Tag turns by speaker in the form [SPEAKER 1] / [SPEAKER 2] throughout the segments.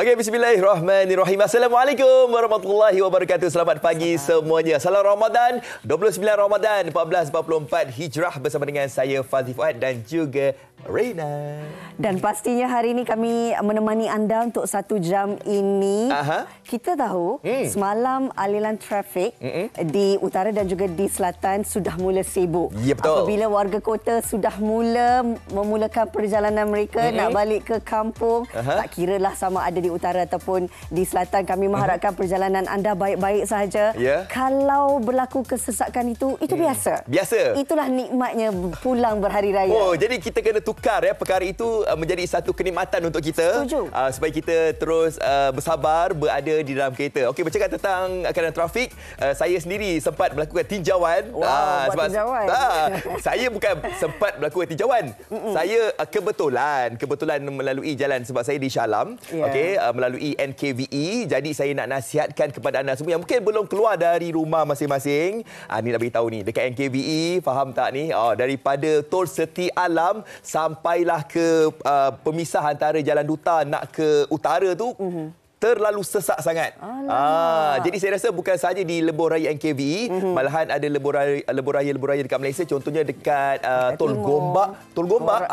[SPEAKER 1] Okey, bismillahirrahmanirrahim. Assalamualaikum warahmatullahi wabarakatuh. Selamat pagi semuanya. Salam Ramadan, 29 Ramadan 1444 Hijrah bersama dengan saya Fazli Fuad dan juga Reina.
[SPEAKER 2] Dan pastinya hari ini kami menemani anda untuk 1 jam ini. Kita tahu semalam aliran trafik di utara dan juga di selatan sudah mula sibuk.
[SPEAKER 1] Ya, betul.
[SPEAKER 2] Apabila warga kota sudah memulakan perjalanan mereka nak balik ke kampung, tak kiralah sama ada di utara ataupun di selatan, kami mengharapkan perjalanan anda baik-baik sahaja. Kalau berlaku kesesakan itu biasa.
[SPEAKER 1] Biasa.
[SPEAKER 2] Itulah nikmatnya pulang berhari raya.
[SPEAKER 1] Oh, jadi kita kena tukar perkara itu menjadi satu kenikmatan untuk kita.
[SPEAKER 2] Setuju.
[SPEAKER 1] Supaya kita terus bersabar berada di dalam kereta. Okey, bercakap tentang keadaan trafik, saya sendiri sempat melakukan tinjauan.
[SPEAKER 2] Wow, buat tinjauan.
[SPEAKER 1] Saya bukan sempat melakukan tinjauan. Saya kebetulan melalui jalan sebab saya di Shah Alam. Okey, melalui NKVE. Jadi saya nak nasihatkan kepada anda semua yang mungkin belum keluar dari rumah masing-masing. Ni nak beritahu ni, dekat NKVE, faham tak ni? Daripada Tol Seti Alam sampailah ke pemisah antara Jalan Duta nak ke utara tu, terlalu sesak sangat. Jadi saya rasa bukan sahaja di lebuh raya NKVE, malahan ada lebuh raya dekat Malaysia, contohnya dekat Tol Gombak.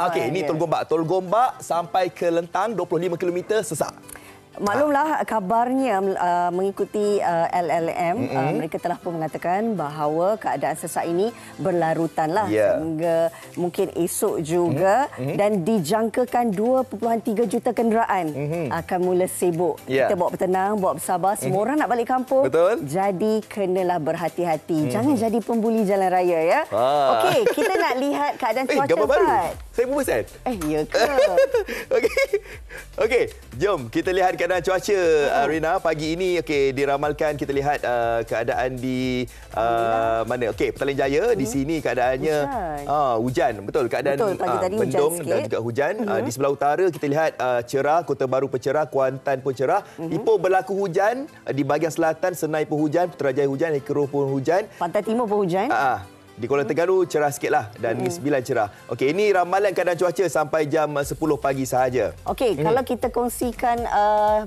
[SPEAKER 1] Okey, ini Tol Gombak. Tol Gombak sampai ke Lentang 25 km sesak.
[SPEAKER 2] Maklumlah kabarnya mengikuti LLM, mereka telah pun mengatakan bahawa keadaan sesak ini berlarutanlah sehingga mungkin esok juga, dan dijangkakan 2.3 juta kenderaan akan mula sibuk. Kita bawa bertenang, bawa bersabar, semua orang nak balik kampung.
[SPEAKER 1] Betul.
[SPEAKER 2] Jadi kenalah berhati-hati. Jangan jadi pembuli jalan raya ya. Okey, kita nak lihat keadaan cuaca.
[SPEAKER 1] Gambar baru. Saya pun pesan.
[SPEAKER 2] Ya ke?
[SPEAKER 1] Okey, jom kita lihat keadaan cuaca, Rina, pagi ini. Okey, diramalkan kita lihat keadaan di mana? Okey, Petaling Jaya di sini keadaannya hujan. Betul, keadaan mendung dan juga hujan. Di sebelah utara kita lihat cerah, Kota Baru pun cerah, Kuantan pun cerah. Ipoh berlaku hujan, di bahagian selatan Senai pun hujan, Putrajaya hujan, Hekero pun hujan.
[SPEAKER 2] Pantai Timur pun hujan.
[SPEAKER 1] Di Kuala Tegaru cerah sikitlah dan Negeri Sembilan cerah. Okey, ini ramalan keadaan cuaca sampai jam 10 pagi sahaja. Okey,
[SPEAKER 2] kalau kita kongsikan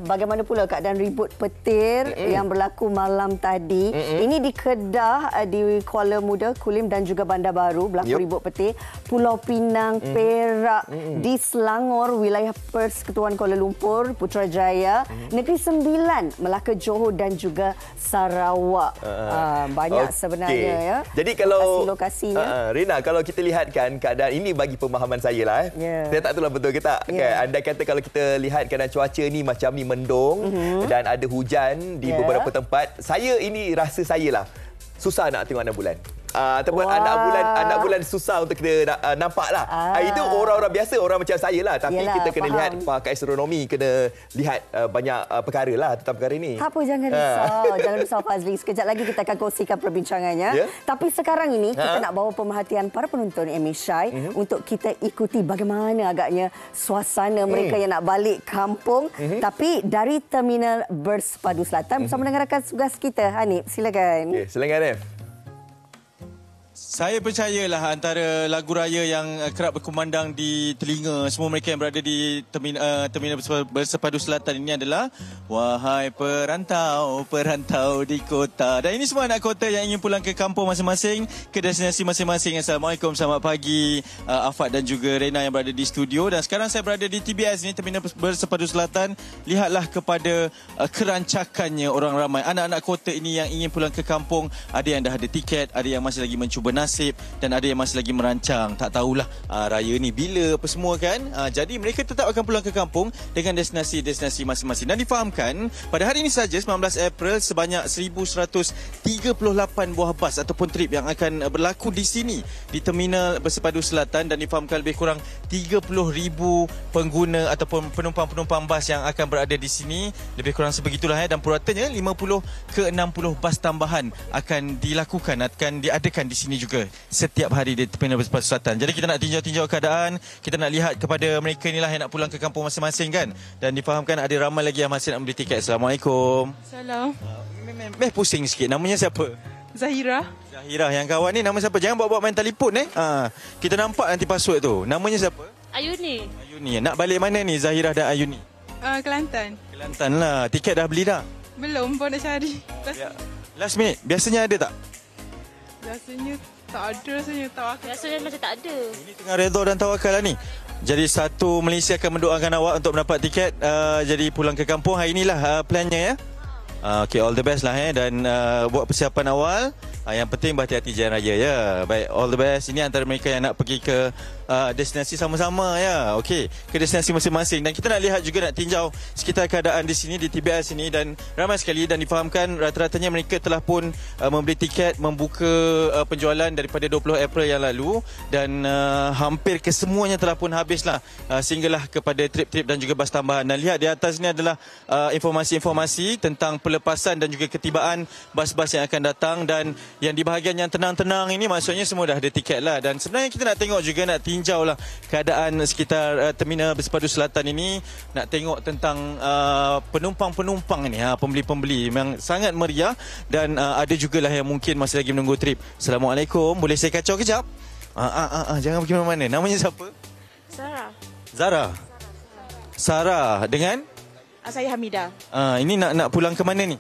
[SPEAKER 2] bagaimana pula keadaan ribut petir yang berlaku malam tadi. Ini di Kedah, di Kuala Muda, Kulim dan juga Bandar Baru berlaku ribut petir. Pulau Pinang, Perak, di Selangor, wilayah Persekutuan Kuala Lumpur, Putrajaya, Negeri Sembilan, Melaka, Johor dan juga Sarawak. Banyak sebenarnya ya.
[SPEAKER 1] Jadi kalau
[SPEAKER 2] lokasinya.
[SPEAKER 1] Rina, kalau kita lihatkan keadaan ini bagi pemahaman saya lah. Saya tak tahulah betul ke tak. Andai kata kalau kita lihat keadaan cuaca ni macam ni mendung dan ada hujan di beberapa tempat, rasa saya lah susah nak tengok anak bulan. Ataupun anak bulan susah untuk kita nampak lah. Itu orang-orang biasa, orang macam saya lah. Tapi kita kena lihat pakar astronomi, kena lihat banyak perkara lah tentang perkara ini.
[SPEAKER 2] Tak apa, jangan risau. Jangan risau Fazli. Sekejap lagi kita akan kongsikan perbincangannya. Tapi sekarang ini kita nak bawa pemerhatian para penonton MSI untuk kita ikuti bagaimana agaknya suasana mereka yang nak balik kampung. Tapi dari Terminal Bersepadu Selatan bersama dengan rakan tugas kita, Hanif. Silakan.
[SPEAKER 1] Silakan, Hanif.
[SPEAKER 3] Saya percayalah antara lagu raya yang kerap berkumandang di telinga semua mereka yang berada di Terminal Bersepadu Selatan ini adalah Wahai perantau, perantau di kota. Dan ini semua anak kota yang ingin pulang ke kampung masing-masing, ke destinasi masing-masing. Assalamualaikum, selamat pagi Afad dan juga Reina yang berada di studio. Dan sekarang saya berada di TBS ini, Terminal Bersepadu Selatan. Lihatlah kepada kerancakannya orang ramai. Anak-anak kota ini yang ingin pulang ke kampung. Ada yang dah ada tiket, ada yang masih lagi mencuba nasib dan ada yang masih lagi merancang. Tak tahulah raya ni bila apa semua kan. Jadi mereka tetap akan pulang ke kampung dengan destinasi-destinasi masing-masing. Dan difahamkan pada hari ini saja 19 April sebanyak 1138 buah bas ataupun trip yang akan berlaku di sini di Terminal Bersepadu Selatan, dan difahamkan lebih kurang 30,000 pengguna ataupun penumpang-penumpang bas yang akan berada di sini, lebih kurang sebegitulah dan puratanya 50 ke 60 bas tambahan akan diadakan di sini juga setiap hari di Terminal Bersepadu Selatan. Jadi kita nak tinjau-tinjau keadaan, kita nak lihat kepada mereka inilah yang nak pulang ke kampung masing-masing kan. Dan difahamkan ada ramai lagi yang masih nak beli tiket. Assalamualaikum.
[SPEAKER 4] Salam.
[SPEAKER 3] Pusing sikit. Namanya siapa?
[SPEAKER 4] Zahira.
[SPEAKER 3] Zahira. Yang kawan ni nama siapa? Jangan bawa-bawa main telefon Kita nampak nanti password tu. Namanya siapa?
[SPEAKER 4] Ayuni.
[SPEAKER 3] Ayuni. Nak balik mana ni Zahira dan Ayuni?
[SPEAKER 4] Kelantan.
[SPEAKER 3] Kelantan lah. Tiket dah beli dah?
[SPEAKER 4] Belum pun nak cari.
[SPEAKER 3] Last minute. Biasanya ada tak?
[SPEAKER 4] Biasanya tak ada rasanya.
[SPEAKER 5] Biasanya macam tak ada.
[SPEAKER 3] Ini tengah redha dan tawakal lah ni. Jadi satu Malaysia akan mendoakan awak untuk mendapat tiket. Jadi pulang ke kampung. Hari inilah plannya ya. Okay, all the best lah dan buat persiapan awal. Yang penting berhati-hati jalan raya ya. Baik, all the best. Ini antara mereka yang nak pergi ke destinasi sama-sama ya. Okey, ke destinasi masing-masing. Dan kita nak lihat juga, nak tinjau sekitar keadaan di sini, di TBS sini, dan ramai sekali dan difahamkan rata-ratanya mereka telah pun membeli tiket, membuka penjualan daripada 20 April yang lalu dan hampir kesemuanya telah pun habislah sehinggalah kepada trip-trip dan juga bas tambahan. Dan lihat di atas ni adalah informasi-informasi tentang pelepasan dan juga ketibaan bas-bas yang akan datang, dan yang di bahagian yang tenang-tenang ini maksudnya semua dah ada tiket lah. Dan sebenarnya kita nak tengok juga, nak tinjau lah keadaan sekitar terminal Bersepadu Selatan ini, nak tengok tentang penumpang-penumpang ni, pembeli-pembeli memang sangat meriah, dan ada jugalah yang mungkin masih lagi menunggu trip. Assalamualaikum, boleh saya kacau kejap? Jangan pergi mana-mana. Namanya siapa? Zara. Sarah dengan?
[SPEAKER 4] Saya Hamidah.
[SPEAKER 3] Ini nak pulang ke mana ni?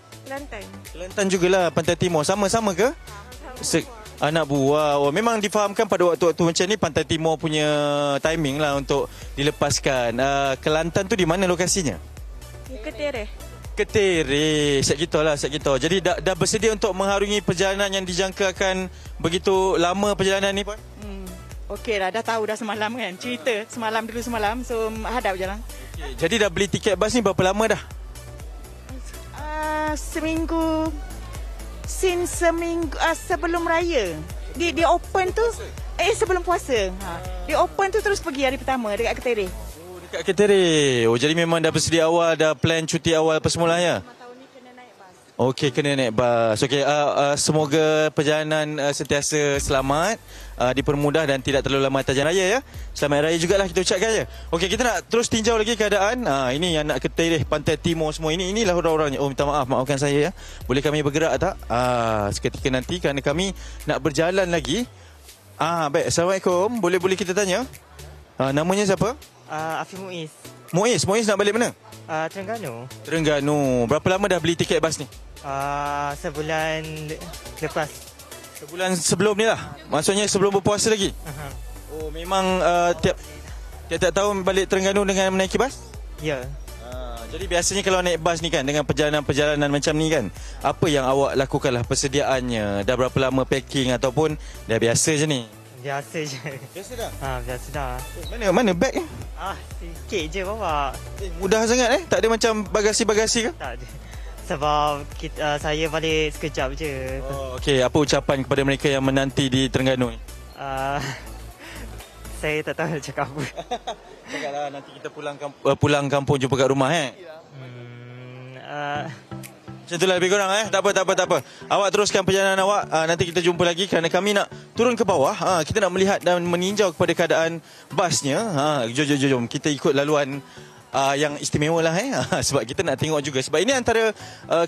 [SPEAKER 3] Kelantan jugalah, Pantai Timur. Sama-sama ke? Anak buah. Oh, memang difahamkan pada waktu-waktu macam ni Pantai Timur punya timing lah untuk dilepaskan. Kelantan tu di mana lokasinya? Ketere. Siap kita. Jadi dah bersedia untuk mengharungi perjalanan yang dijangka akan begitu lama perjalanan ni, Puan?
[SPEAKER 4] Okey dah tahu dah semalam kan. Cerita semalam. So hadap je lah.
[SPEAKER 3] Okay. Jadi dah beli tiket bas ni berapa lama dah?
[SPEAKER 4] Seminggu sebelum raya. Dia open tu sebelum puasa. Dia open tu terus pergi hari pertama dekat Ketere.
[SPEAKER 3] Dekat Ketere. Jadi memang dah bersedia awal, dah plan cuti awal apa semula ya? Okey, kena naik bas. Okey, semoga perjalanan sentiasa selamat, dipermudah dan tidak terlalu lama atas jalan raya ya. Selamat raya jugalah kita ucapkan ya. Okey, kita nak terus tinjau lagi keadaan. Ini yang nak Ketere, Pantai Timur semua inilah orang-orangnya. Oh, minta maafkan saya ya. Boleh kami bergerak tak? Seketika nanti kerana kami nak berjalan lagi. Baik, Assalamualaikum. Boleh kita tanya? Namanya siapa?
[SPEAKER 6] Afi Muiz.
[SPEAKER 3] Muiz nak balik mana? Terengganu. Berapa lama dah beli tiket bas ni?
[SPEAKER 6] Sebulan lepas.
[SPEAKER 3] Sebulan sebelum ni lah? Maksudnya sebelum berpuasa lagi? Oh, memang tiap tahun balik Terengganu dengan menaiki bas?
[SPEAKER 6] Ya.
[SPEAKER 3] Jadi biasanya kalau naik bas ni kan, dengan perjalanan-perjalanan macam ni kan, apa yang awak lakukanlah persediaannya? Dah berapa lama packing ataupun dah biasa je ni?
[SPEAKER 6] Biasa je.
[SPEAKER 3] Biasa dah?
[SPEAKER 6] Biasa dah.
[SPEAKER 3] Mana beg?
[SPEAKER 6] Sikit je bawa.
[SPEAKER 3] Mudah sangat tak ada macam bagasi-bagasi ke?
[SPEAKER 6] Tak ada. Sebab saya balik sekejap je.
[SPEAKER 3] Okey, apa ucapan kepada mereka yang menanti di Terengganu ni?
[SPEAKER 6] Saya tak tahu nak cakap apa.
[SPEAKER 3] Cakaplah nanti kita pulang kampung jumpa kat rumah Macam itulah lebih kurang Tak apa. Awak teruskan perjalanan awak. Nanti kita jumpa lagi kerana kami nak turun ke bawah. Kita nak melihat dan meninjau kepada keadaan basnya. Jom kita ikut laluan yang istimewa lah sebab kita nak tengok juga. Sebab ini antara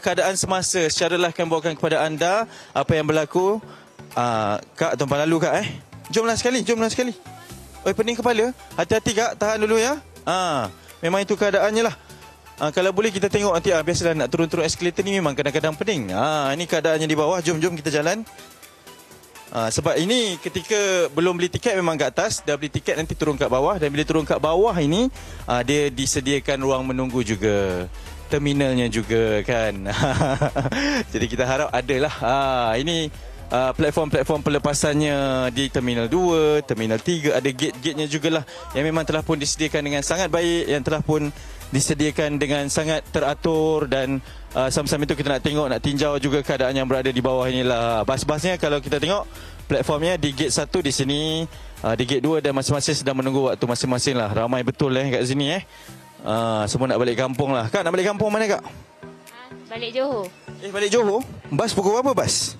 [SPEAKER 3] keadaan semasa secara live kami bawakan kepada anda apa yang berlaku. Kak, tuan lalu Kak Jomlah sekali. Pening kepala. Hati-hati Kak, tahan dulu ya. Memang itu keadaannya lah. Kalau boleh kita tengok nanti biasalah nak turun-turun eskalator ni memang kadang-kadang pening. Ini keadaannya di bawah. Jom kita jalan. Sebab ini ketika belum beli tiket memang kat atas, dah beli tiket nanti turun kat bawah, dan bila turun kat bawah ini dia disediakan ruang menunggu juga. Terminalnya juga kan. Jadi kita harap adalah ini platform-platform pelepasannya di Terminal 2, Terminal 3, ada gate-gatenya jugalah yang memang telah pun disediakan dengan sangat baik, yang telah pun disediakan dengan sangat teratur. Dan sama-sama itu kita nak tengok, nak tinjau juga keadaan yang berada di bawah inilah. Bas-basnya kalau kita tengok platformnya di gate 1 di sini, di gate 2, dan masing-masing sedang menunggu waktu masing-masing lah. Ramai betul kat sini semua nak balik kampung lah. Kak, nak balik kampung mana Kak?
[SPEAKER 5] Balik Johor.
[SPEAKER 3] Balik Johor? Bas pukul berapa bas?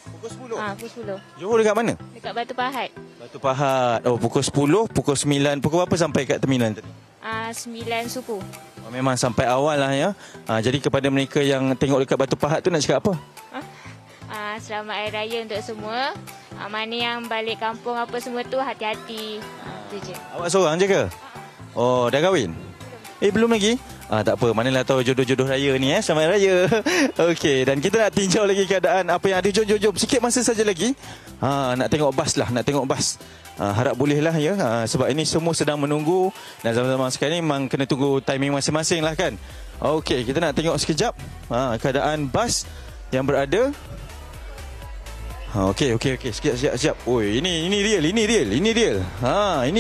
[SPEAKER 3] Pukul 10.
[SPEAKER 5] Pukul 10.
[SPEAKER 3] Johor dekat mana?
[SPEAKER 5] Dekat Batu Pahat.
[SPEAKER 3] Batu Pahat. Oh, pukul 10, pukul 9. Pukul berapa sampai kat terminal tadi?
[SPEAKER 5] 9 suku.
[SPEAKER 3] Memang sampai awal lah ya. Jadi kepada mereka yang tengok dekat Batu Pahat tu nak cakap apa?
[SPEAKER 5] Selamat Hari Raya untuk semua. Mana yang balik kampung apa semua tu, hati-hati. Itu je.
[SPEAKER 3] Awak seorang je ke? Oh, dah kahwin? Belum lagi. Tak apa, manalah tahu jodoh-jodoh raya ni Selamat Raya. Okey, dan kita nak tinjau lagi keadaan apa yang ada. Jom. Sikit masa saja lagi. Nak tengok bas lah, harap boleh lah ya. Sebab ini semua sedang menunggu dan zaman-zaman sekarang ni memang kena tunggu timing masing-masing lah kan. Okey, kita nak tengok sekejap keadaan bas yang berada. Okey. Sekejap. Oi, ini real. Ini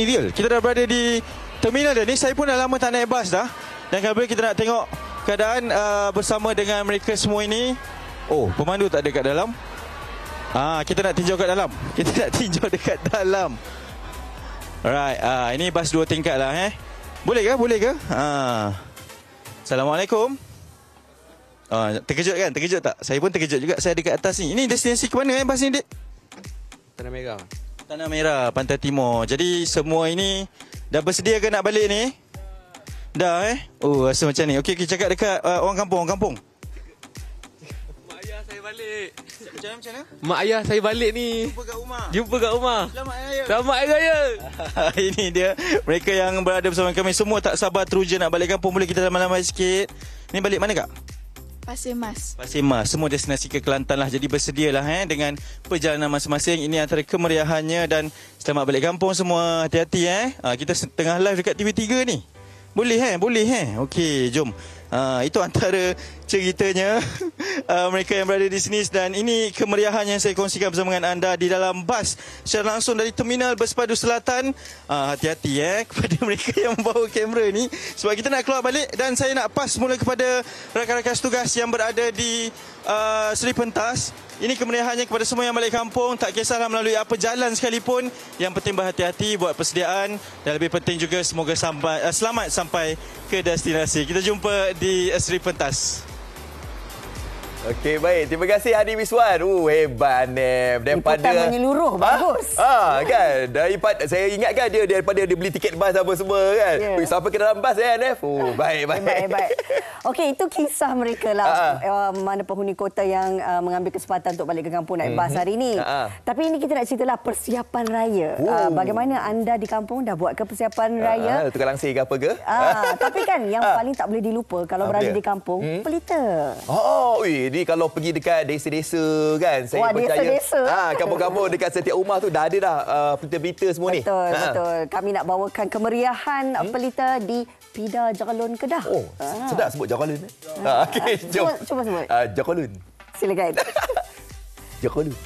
[SPEAKER 3] real. Kita dah berada di terminal dah ni. Saya pun dah lama tak naik bas dah. Dan kalau kita nak tengok keadaan bersama dengan mereka semua ini. Oh, pemandu tak ada kat dalam. Kita nak tinjau kat dalam. Alright, ini bas 2 tingkat lah Boleh ke? Assalamualaikum. Terkejut tak? Saya pun terkejut juga. Saya ada kat atas ni. Ini destinasi ke mana bas ni, Dik? Tanah Merah, Pantai Timur. Jadi semua ini dah bersedia ke nak balik ni? Dah Oh, rasa macam ni. Okey, cakap dekat orang kampung.
[SPEAKER 7] Mak ayah saya balik.
[SPEAKER 3] Macam mana?
[SPEAKER 7] Mak ayah saya balik ni. Jumpa kat rumah. Selamat Hari Raya.
[SPEAKER 3] Ini dia. Mereka yang berada bersama kami semua tak sabar teruja nak balik kampung. Boleh kita lambat-lambat sikit. Ni balik mana, Kak?
[SPEAKER 5] Pasir Mas.
[SPEAKER 3] Semua destinasi ke Kelantan lah. Jadi bersedialah dengan perjalanan masing-masing. Ini antara kemeriahannya. Dan selamat balik kampung semua. Hati-hati Kita tengah live dekat TV3 ni. Boleh Okey, jom. Itu antara ceritanya mereka yang berada di sini. Dan ini kemeriahan yang saya kongsikan bersama dengan anda di dalam bas secara langsung dari Terminal Bersepadu Selatan. Hati-hati kepada mereka yang membawa kamera ni, sebab kita nak keluar balik. Dan saya nak pass mula kepada rakan-rakan tugas yang berada di Seri Pentas. Ini kemeriahannya kepada semua yang balik kampung. Tak kisahlah melalui apa jalan sekalipun. Yang penting berhati-hati buat persediaan. Dan lebih penting juga semoga selamat sampai ke destinasi. Kita jumpa di Seri Pentas.
[SPEAKER 1] Okey, baik. Terima kasih Hadi Miswan. Hebat, Nef.
[SPEAKER 2] Liputan menyeluruh. Bagus.
[SPEAKER 1] Kan. Saya ingatkan daripada dia beli tiket bas apa semua kan.
[SPEAKER 2] Yeah.
[SPEAKER 1] Sampai ke dalam bas Nef. Baik.
[SPEAKER 2] Okey, itu kisah mereka lah. Mana penghuni kota yang mengambil kesempatan untuk balik ke kampung naik bas hari ini. Tapi ini kita nak ceritalah persiapan raya. Bagaimana anda di kampung dah buat ke persiapan raya?
[SPEAKER 1] Tukar langsir ke apa ke?
[SPEAKER 2] Tapi kan yang paling tak boleh dilupa kalau berada di kampung, pelita.
[SPEAKER 1] Jadi kalau pergi dekat desa-desa kan, saya percaya
[SPEAKER 2] desa-desa.
[SPEAKER 1] kampung-kampung dekat setiap rumah tu dah ada dah pelita-pelita semua ni.
[SPEAKER 2] Betul. Kami nak bawakan kemeriahan pelita di Pida Jagalun Kedah.
[SPEAKER 1] Sedap sebut Jagalun. Okey, jom.
[SPEAKER 2] Cuba sebut.
[SPEAKER 1] Jagalun.
[SPEAKER 2] Silakan.
[SPEAKER 1] Jagalun.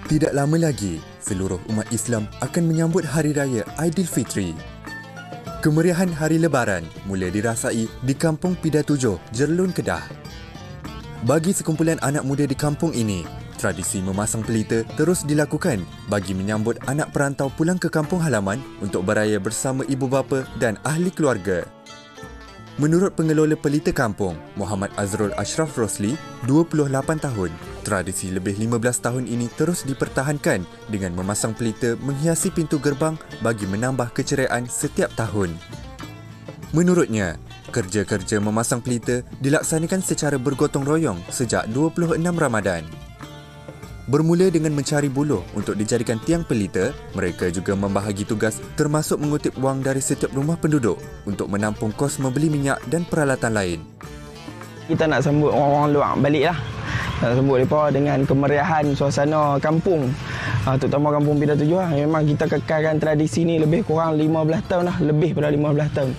[SPEAKER 8] Tidak lama lagi, seluruh umat Islam akan menyambut Hari Raya Aidilfitri. Kemeriahan Hari Lebaran mula dirasai di Kampung Pida 7, Jerlun, Kedah. Bagi sekumpulan anak muda di kampung ini, tradisi memasang pelita terus dilakukan bagi menyambut anak perantau pulang ke kampung halaman untuk beraya bersama ibu bapa dan ahli keluarga. Menurut pengelola pelita kampung, Muhammad Azrul Ashraf Rosli, 28 tahun, tradisi lebih 15 tahun ini terus dipertahankan dengan memasang pelita menghiasi pintu gerbang bagi menambah keceriaan setiap tahun. Menurutnya, kerja-kerja memasang pelita dilaksanakan secara bergotong royong sejak 26 Ramadan. Bermula dengan mencari buluh untuk dijadikan tiang pelita, mereka juga membahagi tugas termasuk mengutip wang dari setiap rumah penduduk untuk menampung kos membeli minyak dan peralatan lain.
[SPEAKER 9] Kita nak sambut orang-orang luar balik lah. Nak sambut mereka dengan kemeriahan suasana kampung. Terutama kampung Pida 7 lah. Memang kita kekalkan tradisi ni lebih kurang 15 tahun lah. Lebih pada 15 tahun.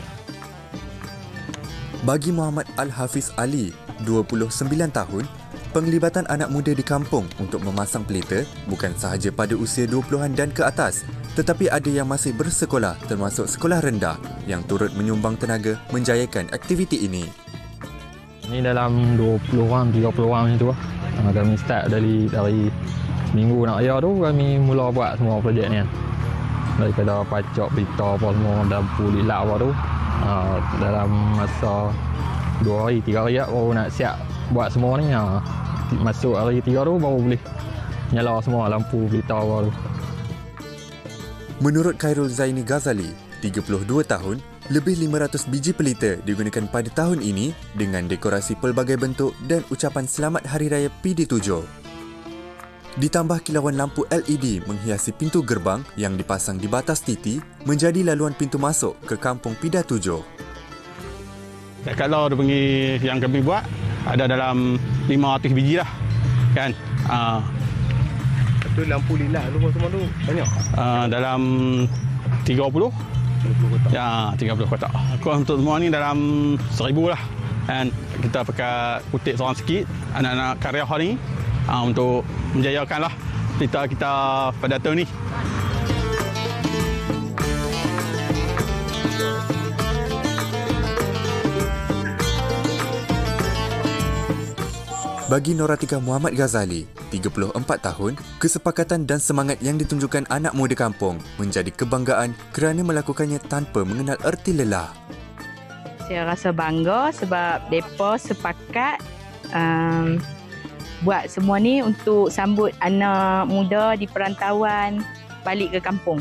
[SPEAKER 8] Bagi Muhammad Al-Hafiz Ali, 29 tahun, penglibatan anak muda di kampung untuk memasang pelita bukan sahaja pada usia 20-an dan ke atas, tetapi ada yang masih bersekolah termasuk sekolah rendah yang turut menyumbang tenaga menjayakan aktiviti ini.
[SPEAKER 10] Ini dalam 20 orang, 30 orang macam tu lah. Kami start dari minggu nak raya tu, kami mula buat semua projek ni. daripada pacak berita apa semua dan pulilak apa tu. Dalam masa 2 hari 3 hari baru nak siap buat semua ni. Masuk hari 3 tu baru boleh nyala semua lampu berita apa tu.
[SPEAKER 8] Menurut Khairul Zaini Ghazali, 32 tahun, lebih 500 biji pelita digunakan pada tahun ini dengan dekorasi pelbagai bentuk dan ucapan selamat Hari Raya PD7. Ditambah kilauan lampu LED menghiasi pintu gerbang yang dipasang di batas titi menjadi laluan pintu masuk ke Kampung Pida 7.
[SPEAKER 11] Kalau dia panggil yang kami buat, ada dalam 500 biji lah. Kan?
[SPEAKER 12] Itu lampu lillah tu semua tu banyak?
[SPEAKER 11] Dalam 30 kotak. Ya, 30 kotak. Kos untuk semua ni dalam 1000 lah. Dan kita pakai kutip seorang sikit, anak-anak karya ni untuk menjayakanlah cerita kita pada tahun ni.
[SPEAKER 8] Bagi Noratika Muhammad Ghazali, 34 tahun, kesepakatan dan semangat yang ditunjukkan anak muda kampung menjadi kebanggaan kerana melakukannya tanpa mengenal erti lelah.
[SPEAKER 13] Saya rasa bangga sebab mereka sepakat buat semua ni untuk sambut anak muda di perantauan balik ke kampung.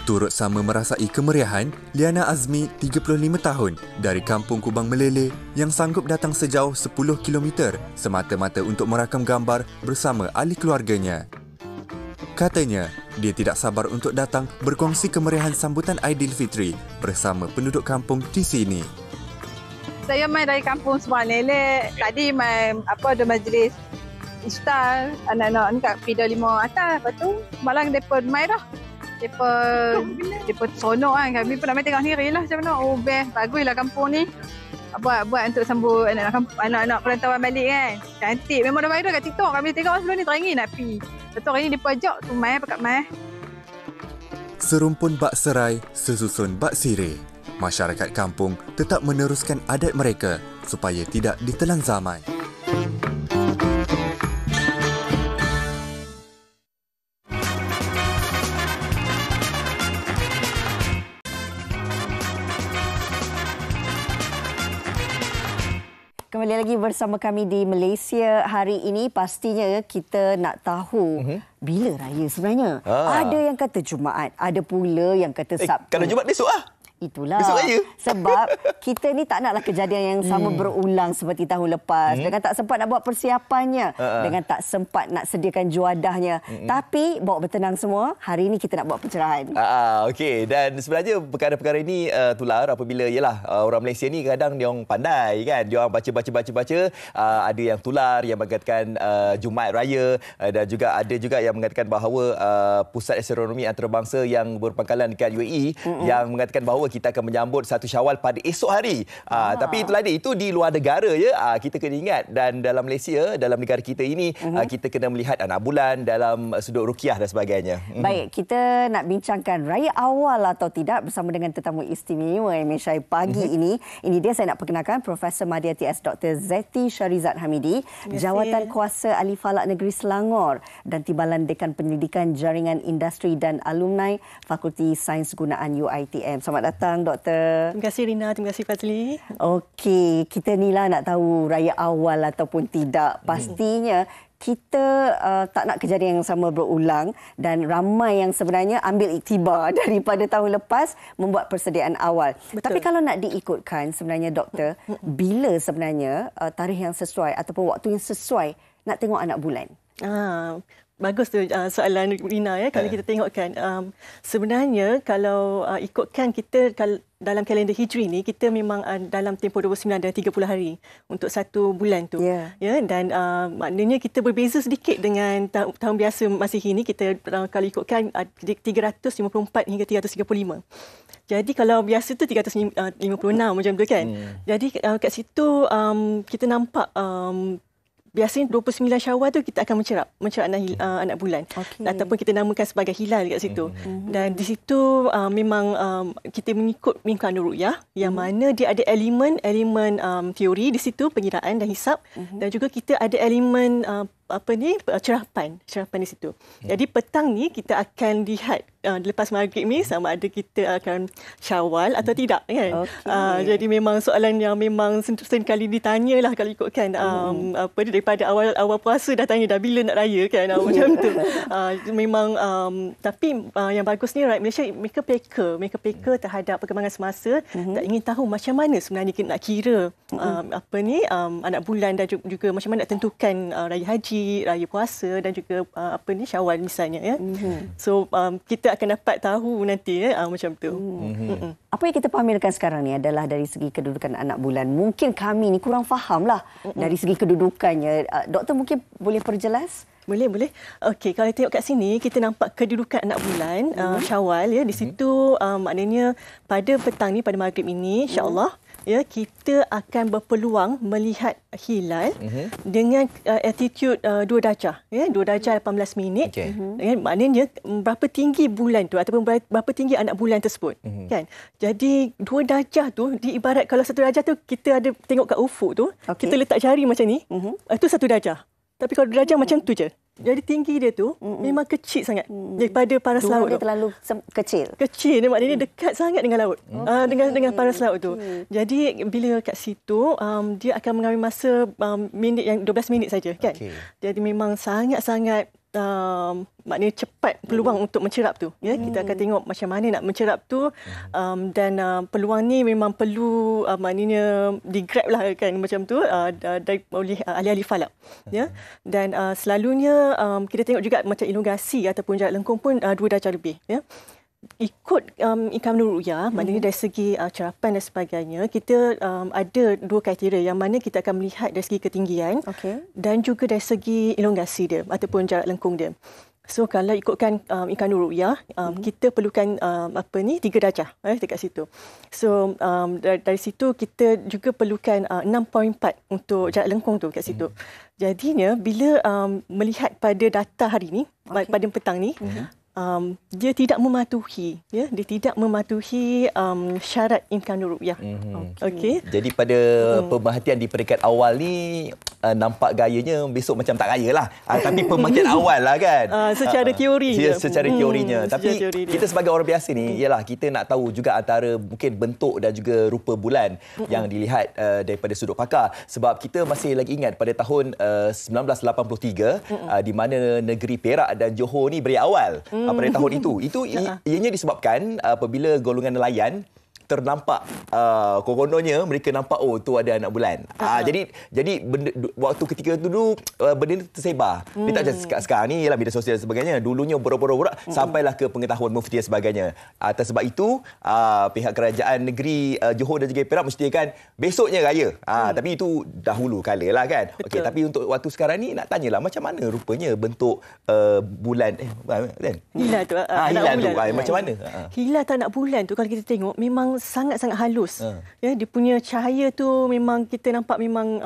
[SPEAKER 8] Turut sama merasai kemeriahan, Liana Azmi, 35 tahun, dari Kampung Kubang Melele yang sanggup datang sejauh 10 km semata-mata untuk merakam gambar bersama ahli keluarganya. Katanya, dia tidak sabar untuk datang berkongsi kemeriahan sambutan Aidilfitri bersama penduduk kampung di sini.
[SPEAKER 14] Saya main dari kampung Subang Lelek. Tadi main ada majlis iftar anak-anak ni kat Pida 5 atas. Lepas tu malam depa main dah. Depa seronok kan. Kami pun nak main tengok sendiri lah macam mana. Oh best, baguslah kampung ni. Buat untuk sambut anak-anak perantauan balik kan. Cantik. Memang dah viral kat TikTok. Kami tengok sebelum ni teringin nak pergi. Lepas tu hari ni depa ajak tu main pakat main.
[SPEAKER 8] Serumpun bak serai, sesusun bak sirih. Masyarakat kampung tetap meneruskan adat mereka supaya tidak ditelan zaman.
[SPEAKER 2] Kembali lagi bersama kami di Malaysia hari ini. Pastinya kita nak tahu bila raya sebenarnya. Ada yang kata Jumaat, ada pula yang kata Sabtu.
[SPEAKER 1] Kalau Jumaat besok lah.
[SPEAKER 2] Itulah.
[SPEAKER 1] Besok raya.
[SPEAKER 2] Sebab kita ni tak naklah kejadian yang sama berulang seperti tahun lepas. Dengan tak sempat nak buat persiapannya. Dengan tak sempat nak sediakan juadahnya. Tapi bawa bertenang semua, hari ini kita nak buat pencerahan.
[SPEAKER 1] Okey. Dan sebenarnya perkara-perkara ini tular apabila orang Malaysia ni kadang dia orang pandai kan. Dia orang baca. Ada yang tular yang mengatakan Jumaat Raya dan juga ada juga yang mengatakan bahawa Pusat Astronomi Antarabangsa yang berpangkalan dekat UAE yang mengatakan bahawa kita akan menyambut 1 Syawal pada esok hari. Tapi itulah dia, itu di luar negara ya. Kita kena ingat, dan dalam Malaysia, dalam negara kita ini kita kena melihat anak bulan dalam sudut ruqyah dan sebagainya.
[SPEAKER 2] Baik, kita nak bincangkan raya awal atau tidak bersama dengan tetamu istimewa MSI pagi ini. Ini dia, saya nak perkenalkan Profesor Madya TS Dr. Zeti Syarizat Hamidi, Jawatan Kuasa Ahli Falak Negeri Selangor dan Timbalan Dekan Penyelidikan Jaringan Industri dan Alumni Fakulti Sains Gunaan UiTM. Selamat datang Doktor.
[SPEAKER 15] Terima kasih Rina, terima kasih Fazli.
[SPEAKER 2] Okey, kita ni lah nak tahu raya awal ataupun tidak. Pastinya kita tak nak kejadian yang sama berulang dan ramai yang sebenarnya ambil iktibar daripada tahun lepas membuat persediaan awal. Betul. Tapi kalau nak diikutkan sebenarnya Doktor, bila sebenarnya tarikh yang sesuai ataupun waktu yang sesuai nak tengok anak bulan?
[SPEAKER 15] Bagus tu soalan Rina ya. Kalau kita tengokkan sebenarnya kalau ikutkan kita dalam kalender Hijri ni kita memang dalam tempoh 29 dan 30 hari untuk 1 bulan tu. Ya, dan maknanya kita berbeza sedikit dengan tahun biasa Masihi ni. Kita kalau ikutkan 354 hingga 335. Jadi kalau biasa tu 356 macam tu kan. Jadi kat situ kita nampak biasanya 29 Syawal tu kita akan mencerap anak bulan. Ataupun kita namakan sebagai hilal kat situ. Dan di situ memang kita mengikut Mimkan Ru'yah yang mana dia ada elemen teori di situ, pengiraan dan hisab. Dan juga kita ada elemen cerapan di situ. Jadi petang ni kita akan lihat lepas maghrib ni sama ada kita akan Syawal atau tidak kan. Jadi memang soalan yang memang sering kali ditanyalah kalau ikutkan daripada awal puasa dah tanya dah bila nak raya kan macam tu. Memang tapi yang bagus ni rakyat Malaysia mereka peka terhadap perkembangan semasa, tak ingin tahu macam mana sebenarnya kita nak kira anak bulan dan juga macam mana nak tentukan raya haji, raya puasa dan juga Syawal misalnya ya. So kita akan dapat tahu nanti macam tu.
[SPEAKER 2] Apa yang kita pamerkan sekarang ni adalah dari segi kedudukan anak bulan. Mungkin kami ni kurang faham lah dari segi kedudukannya. Doktor mungkin boleh perjelas?
[SPEAKER 15] Boleh. Okey, kalau tengok kat sini kita nampak kedudukan anak bulan Syawal ya. Di situ maknanya pada petang ni, pada maghrib ini insya-Allah ya kita akan berpeluang melihat hilal dengan altitude 2 darjah ya, 2 darjah 18 minit. Ya, maknanya berapa tinggi bulan tu ataupun berapa tinggi anak bulan tersebut kan. Jadi 2 darjah tu diibarat kalau 1 darjah tu kita ada tengok kat ufuk tu, kita letak jari macam ni, itu 1 darjah. Tapi kalau 2 darjah macam tu je. Jadi tinggi dia tu memang kecil sangat daripada paras laut tu.
[SPEAKER 2] Dia terlalu kecil.
[SPEAKER 15] Kecil, maknanya dekat sangat dengan laut. Dengan paras laut tu. Jadi bila kat situ dia akan mengambil masa minit yang 12 minit saja kan. Jadi memang sangat-sangat maknanya cepat peluang untuk mencerap tu ya. Kita akan tengok macam mana nak mencerap tu dan peluang ni memang perlu maknanya digrab lah kan macam tu oleh ahli-ahli falak ya. Dan selalunya kita tengok juga macam elongasi ataupun jarak lengkung pun 2 darjah lebih ya. Ikut Imkanul Ru'yah, maknanya dari segi cerapan dan sebagainya, kita ada 2 kriteria yang mana kita akan melihat dari segi ketinggian dan juga dari segi elongasi dia ataupun jarak lengkung dia. So kalau ikutkan Imkanul Ru'yah, kita perlukan 3 darjah dekat situ. So dari situ kita juga perlukan 6.4 untuk jarak lengkung tu kat situ. Jadinya bila melihat pada data hari ni, pada petang ni, dia tidak mematuhi syarat Imkanul Ru'yah. Okey.
[SPEAKER 1] Jadi pada pemerhatian di peringkat awal ni nampak gayanya besok macam tak raya lah. Tapi pemerhatian awal lah kan.
[SPEAKER 15] Secara teori
[SPEAKER 1] secara teorinya. Tapi kita sebagai orang biasa ni ialah kita nak tahu juga antara mungkin bentuk dan juga rupa bulan yang dilihat daripada sudut pakar. Sebab kita masih lagi ingat pada tahun 1983 di mana negeri Perak dan Johor ni beri awal pada tahun itu. Itu ianya disebabkan apabila golongan nelayan ternampak kononnya mereka nampak tu ada anak bulan. Jadi waktu ketika itu dulu benda ni tersebar. Dia tak macam sekarang ni ialah media sosial dan sebagainya. Dulunya borak-borak sampailah ke pengetahuan mufti dan sebagainya. Atas sebab itu pihak kerajaan negeri Johor dan juga Perak mestikan besoknya raya. Tapi itu dahulu kala lah kan. Okey, tapi untuk waktu sekarang ni nak tanyalah macam mana rupanya bentuk bulan kan?
[SPEAKER 15] Hilal tu.
[SPEAKER 1] Hilal tu macam mana?
[SPEAKER 15] Hilal tak anak bulan tu kalau kita tengok memang sangat-sangat halus. Ya, dia punya cahaya tu memang kita nampak memang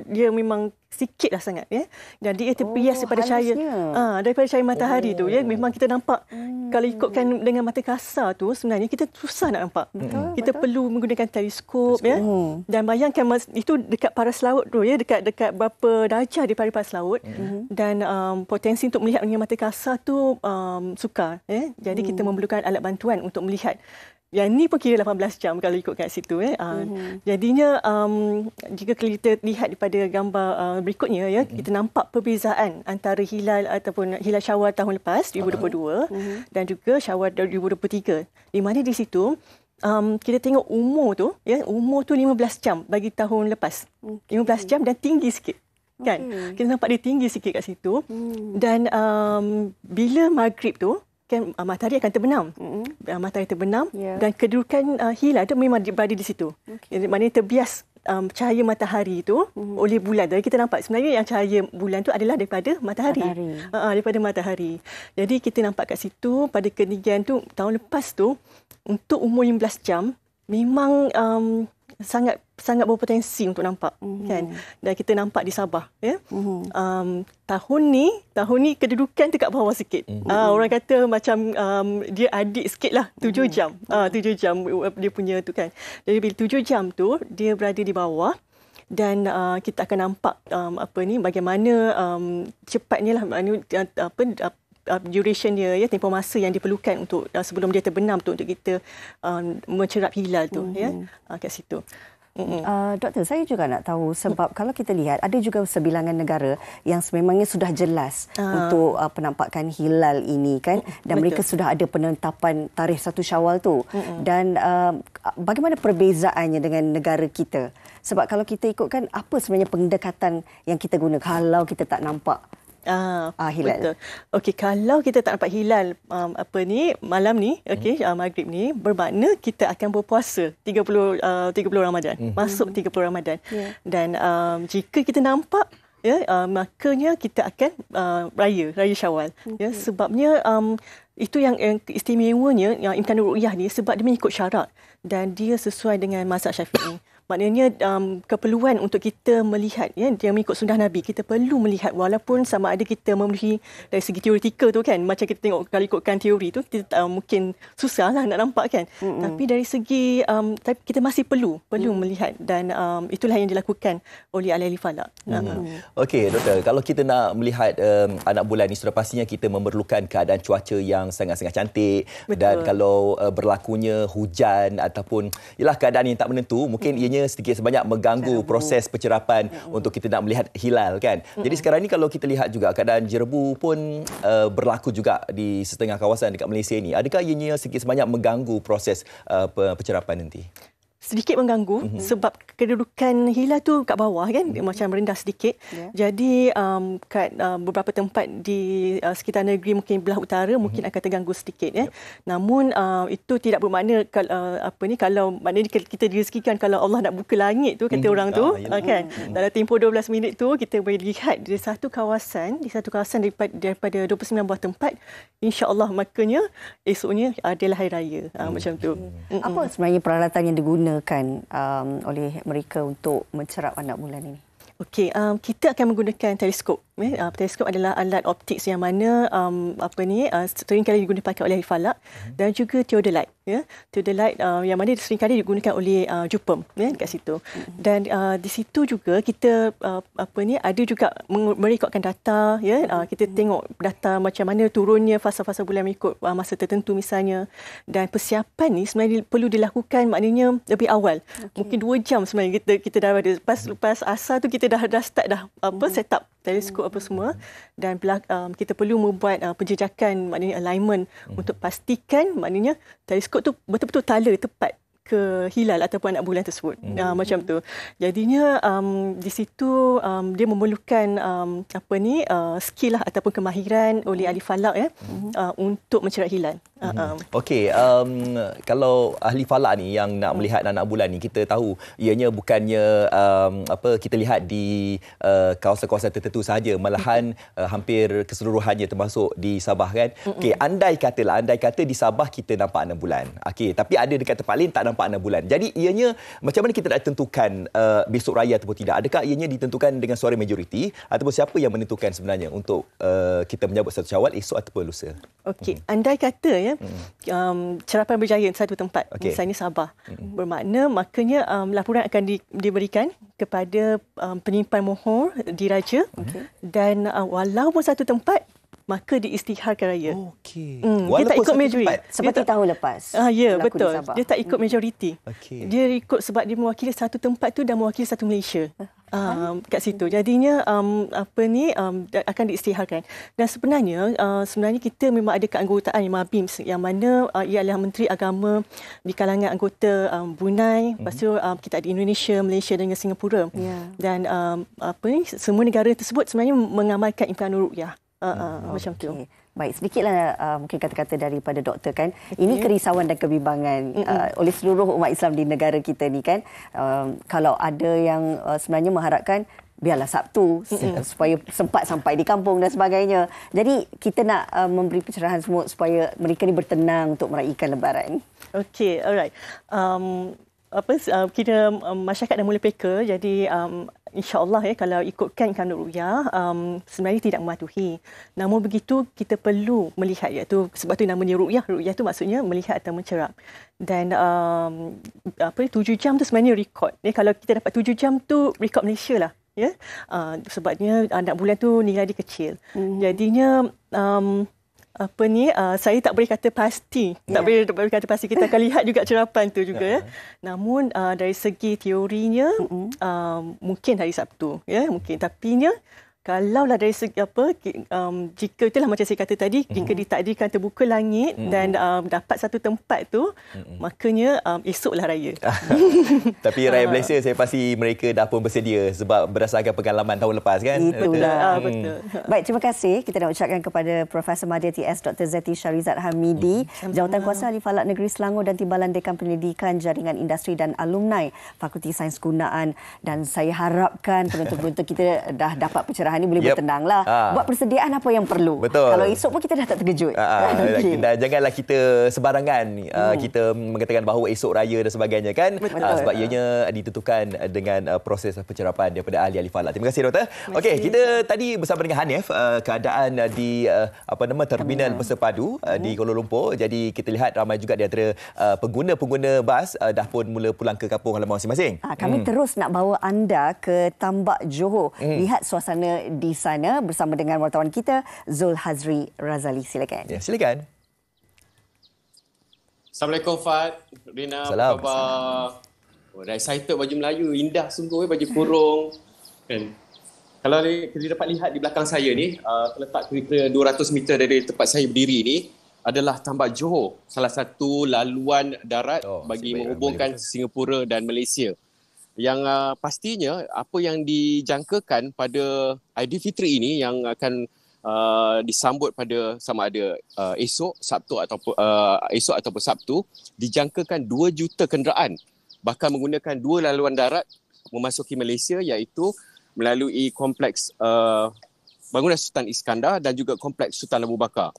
[SPEAKER 15] dia memang sikit lah sangat ya. Jadi ia terbias daripada cahaya matahari tu ya. Memang kita nampak kalau ikutkan dengan mata kasar tu sebenarnya kita susah nak nampak. Kita perlu menggunakan teleskop ya. Dan bayangkan itu dekat paras laut tu ya, dekat berapa darjah daripada paras laut dan potensi untuk melihat dengan mata kasar tu sukar ya. Jadi kita memerlukan alat bantuan untuk melihat. Yang ni pun kira 18 jam kalau ikut kat situ. Jadinya jika kita lihat daripada gambar berikutnya ya, kita nampak perbezaan antara hilal ataupun hilal Syawal tahun lepas 2022 dan juga Syawal 2023. Di mana di situ kita tengok umur tu 15 jam bagi tahun lepas. 15 jam dan tinggi sikit. Kan? Kita nampak dia tinggi sikit kat situ. Dan bila maghrib tu kan matahari akan terbenam. Matahari terbenam dan kedudukan hilal tu memang berada di situ. Maknanya terbias cahaya matahari itu oleh bulan. Jadi kita nampak sebenarnya yang cahaya bulan tu adalah daripada matahari. Daripada matahari. Jadi kita nampak kat situ pada ketinggian tu tahun lepas tu untuk umur 15 jam memang sangat berpotensi untuk nampak kan. Dan kita nampak di Sabah ya. Tahun ni kedudukan dekat bawah sikit. Orang kata macam dia adik sikitlah 7 jam. 7 jam dia punya tu kan. Jadi bila 7 jam tu dia berada di bawah. dan kita akan nampak bagaimana cepatnya lah duration dia, ya, tempoh masa yang diperlukan untuk sebelum dia terbenam untuk kita mencerap hilal tu, ya, kat situ.
[SPEAKER 2] Doktor, saya juga nak tahu sebab kalau kita lihat ada juga sebilangan negara yang sememangnya sudah jelas untuk penampakan hilal ini kan, dan mereka sudah ada penetapan tarikh 1 Syawal tu. Dan bagaimana perbezaannya dengan negara kita? Sebab kalau kita ikutkan apa sebenarnya pendekatan yang kita guna kalau kita tak nampak hilal.
[SPEAKER 15] Betul. Okey, kalau kita tak nampak hilal malam ni, okey, maghrib ni, bermakna kita akan berpuasa 30 Ramadan. Masuk 30 Ramadan. Dan jika kita nampak, ya, makanya kita akan raya Syawal. Ya, sebabnya itu yang istimewanya yang imkanul ru'yah ni, sebab dia mengikut syarat dan dia sesuai dengan mazhab Syafi'i. Maknanya keperluan untuk kita melihat, ya, dia mengikut sunnah Nabi, kita perlu melihat walaupun sama ada kita memenuhi dari segi teoretikal tu kan, macam kita tengok kalau ikutkan teori tu kita mungkin susahlah nak nampak kan. Tapi dari segi kita masih perlu melihat, dan itulah yang dilakukan oleh ahli falak.
[SPEAKER 1] Okey, doktor, kalau kita nak melihat anak bulan ni sudah pastinya kita memerlukan keadaan cuaca yang sangat-sangat cantik. Betul. Dan kalau berlakunya hujan ataupun ialah keadaan yang tak menentu, mungkin ianya sedikit sebanyak mengganggu proses pencerapan untuk kita nak melihat hilal kan. Jadi sekarang ni kalau kita lihat juga keadaan jerebu pun berlaku juga di setengah kawasan dekat Malaysia ni. Adakah ianya sedikit sebanyak mengganggu proses pencerapan nanti?
[SPEAKER 15] Sedikit mengganggu sebab kedudukan hilal tu kat bawah kan, macam rendah sedikit. Jadi kat beberapa tempat di sekitar negeri mungkin belah utara mungkin akan terganggu sedikit, ya. Namun itu tidak bermakna kalau maknanya kita direzekikan kalau Allah nak buka langit tu kata orang tu kan. Dalam tempoh 12 minit tu kita boleh lihat di satu kawasan daripada 29 buah tempat, insya-Allah, makanya esoknya adalah hari raya. Macam tu.
[SPEAKER 2] Apa sebenarnya peralatan yang digunakan oleh mereka untuk mencerap anak bulan ini?
[SPEAKER 15] Okey, kita akan menggunakan teleskop. Teleskop adalah alat optik yang mana seringkali digunakan oleh ahli falak, dan juga theodolite, ya. Theodolite yang mana seringkali digunakan oleh Jupem, ya, kat situ. Dan di situ juga kita ada juga merekodkan data, ya. Kita tengok data macam mana turunnya fasa-fasa bulan mengikut masa tertentu misalnya. Dan persiapan ni sebenarnya perlu dilakukan maknanya lebih awal. Mungkin 2 jam sebenarnya kita dah ada lepas asar tu kita dah start set up teleskop apa semua, dan kita perlu membuat penjejakan, maknanya alignment untuk pastikan maknanya teleskop tu betul-betul tala tepat ke hilal ataupun anak bulan tersebut. Macam tu. Jadinya di situ dia memerlukan skill lah ataupun kemahiran oleh ahli falak, ya, untuk mencerap hilal.
[SPEAKER 1] Okey, kalau ahli falak ni yang nak melihat anak bulan ni, kita tahu ianya bukannya kita lihat di kawasan-kawasan tertentu sahaja, malahan hampir keseluruhannya termasuk di Sabah kan. Okey, andai kata di Sabah kita nampak anak bulan. Okey, tapi ada dekat tempat lain tak nampak anak bulan. Jadi ianya macam mana kita nak tentukan besok raya ataupun tidak? Adakah ianya ditentukan dengan suara majoriti ataupun siapa yang menentukan sebenarnya untuk kita menyambut 1 Syawal esok ataupun lusa?
[SPEAKER 15] Okey, andai kata, ya, cerapan berjaya di satu tempat, misalnya Sabah, bermakna makanya laporan akan diberikan kepada penyimpan mohor diraja, dan walaupun satu tempat maka diisytiharkan raya. Dia tak ikut majoriti.
[SPEAKER 2] Seperti tahun lepas.
[SPEAKER 15] Ya, betul. Dia tak ikut majoriti. Dia ikut sebab dia mewakili satu tempat tu dan mewakili satu Malaysia. Kat situ. Jadinya akan diisytiharkan. Dan sebenarnya kita memang ada keanggotaan yang MABIMS, yang mana ia adalah Menteri Agama di kalangan anggota Brunei, lepas tu kita ada Indonesia, Malaysia dan Singapura. Dan semua negara tersebut sebenarnya mengamalkan imkanul ru'yah. Macam tu.
[SPEAKER 2] Baik, sedikitlah mungkin kata-kata daripada doktor kan. Ini kerisauan dan kebimbangan oleh seluruh umat Islam di negara kita ni kan. Kalau ada yang sebenarnya mengharapkan biarlah Sabtu supaya sempat sampai di kampung dan sebagainya. Jadi kita nak memberi pencerahan semua supaya mereka ni bertenang untuk meraihkan Lebaran.
[SPEAKER 15] Okey, alright. Kita masyarakat dah mula peka, jadi InsyaAllah kalau ikutkan kanun ru'yah sebenarnya tidak mematuhi. Namun begitu kita perlu melihat, iaitu sebab tu namanya ru'yah. Ru'yah tu maksudnya melihat atau mencerap. Dan 7 jam tu sebenarnya rekod. Kalau kita dapat 7 jam tu rekod Malaysia lah. Ya, sebabnya anak bulan tu nilai dia kecil. Jadinya saya tak boleh kata pasti. Tak boleh kata pasti. Kita akan lihat juga cerapan tu juga ya. Namun dari segi teorinya mungkin hari Sabtu ya, mungkin. Tapinya kalaulah dari segi jika itulah macam saya kata tadi, jika ditakdirkan terbuka langit dan dapat satu tempat tu, makanya esoklah raya.
[SPEAKER 1] Tapi raya Malaysia saya pasti mereka dah pun bersedia sebab berdasarkan pengalaman tahun lepas kan.
[SPEAKER 2] Itulah. Betul. Baik, terima kasih. Kita nak ucapkan kepada Profesor Madya TS Dr. Zeti Syarizat Hamidi, Jawatan Kuasa Ahli Falak Negeri Selangor dan Timbalan Dekan Pendidikan Jaringan Industri dan Alumni Fakulti Sains Kegunaan. Dan saya harapkan penonton-penonton kita dah dapat pencerahan ni boleh bertenanglah. Buat persediaan apa yang perlu.
[SPEAKER 1] Betul.
[SPEAKER 2] Kalau esok pun kita dah tak terkejut.
[SPEAKER 1] Dan janganlah kita sebarangan kita mengatakan bahawa esok raya dan sebagainya kan. Sebab ianya ditentukan dengan proses pencerapan daripada ahli-ahli falak. Terima kasih doktor. Okey, kita tadi bersama dengan Hanif keadaan di terminal Persepadu di Kuala Lumpur. Jadi kita lihat ramai juga di antara pengguna-pengguna bas dah pun mula pulang ke kampung halaman masing-masing.
[SPEAKER 2] Kami terus nak bawa anda ke Tambak Johor. Lihat suasana di sana bersama dengan wartawan kita Zul Hazri Razali. Silakan.
[SPEAKER 1] Ya, silakan.
[SPEAKER 16] Assalamualaikum Fad, Rina, apa khabar? Dah excited baju Melayu, indah sungguh baju kurung. Kan? Kalau kita dapat lihat di belakang saya ni, terletak kira-kira 200 meter dari tempat saya berdiri ni adalah Tambak Johor, salah satu laluan darat bagi menghubungkan Singapura dan Malaysia. Yang pastinya apa yang dijangkakan pada Aidilfitri ini yang akan disambut pada sama ada esok ataupun Sabtu, dijangkakan 2 juta kenderaan bahkan menggunakan 2 laluan darat memasuki Malaysia, iaitu melalui kompleks bangunan Sultan Iskandar dan juga kompleks Sultan Abu Bakar.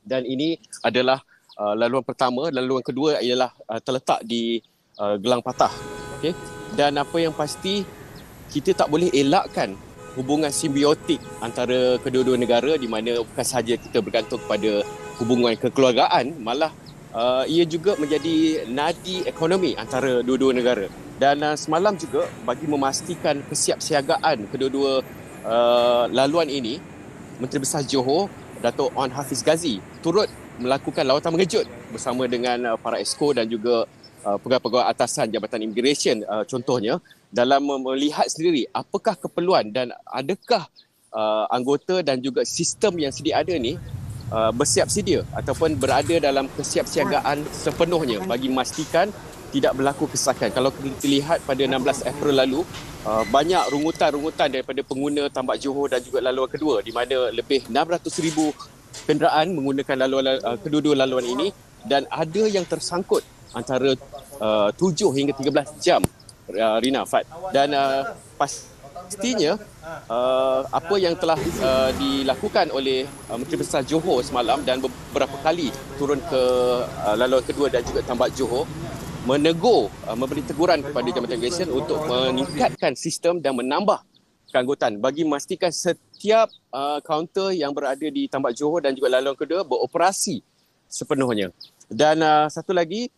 [SPEAKER 16] Dan ini adalah laluan pertama. Laluan kedua ialah terletak di Gelang Patah. Okay? Dan apa yang pasti, kita tak boleh elakkan hubungan simbiotik antara kedua-dua negara, di mana bukan sahaja kita bergantung kepada hubungan kekeluargaan, malah ia juga menjadi nadi ekonomi antara dua-dua negara. Dan semalam juga bagi memastikan kesiapsiagaan kedua-dua laluan ini, Menteri Besar Johor, Dato' Onn Hafiz Ghazi, turut melakukan lawatan mengejut bersama dengan para exco dan juga pegawai-pegawai atasan Jabatan Immigration contohnya, dalam melihat sendiri apakah keperluan dan adakah anggota dan juga sistem yang sedia ada ni bersiap sedia ataupun berada dalam kesiapsiagaan sepenuhnya bagi memastikan tidak berlaku kesesakan. Kalau kita lihat pada 16 April lalu, banyak rungutan-rungutan daripada pengguna Tambak Johor dan juga laluan kedua, di mana lebih 600,000 kenderaan menggunakan kedua-dua laluan ini, dan ada yang tersangkut antara 7 hingga 13 jam, Rina, Fad. Dan pastinya apa yang telah dilakukan oleh Menteri Besar Johor semalam dan beberapa kali turun ke laluan kedua dan juga Tambak Johor, menegur, memberi teguran kepada Jabatan Immigration untuk meningkatkan sistem dan menambah keanggotaan bagi memastikan setiap kaunter yang berada di Tambak Johor dan juga laluan kedua beroperasi sepenuhnya. Dan satu lagi,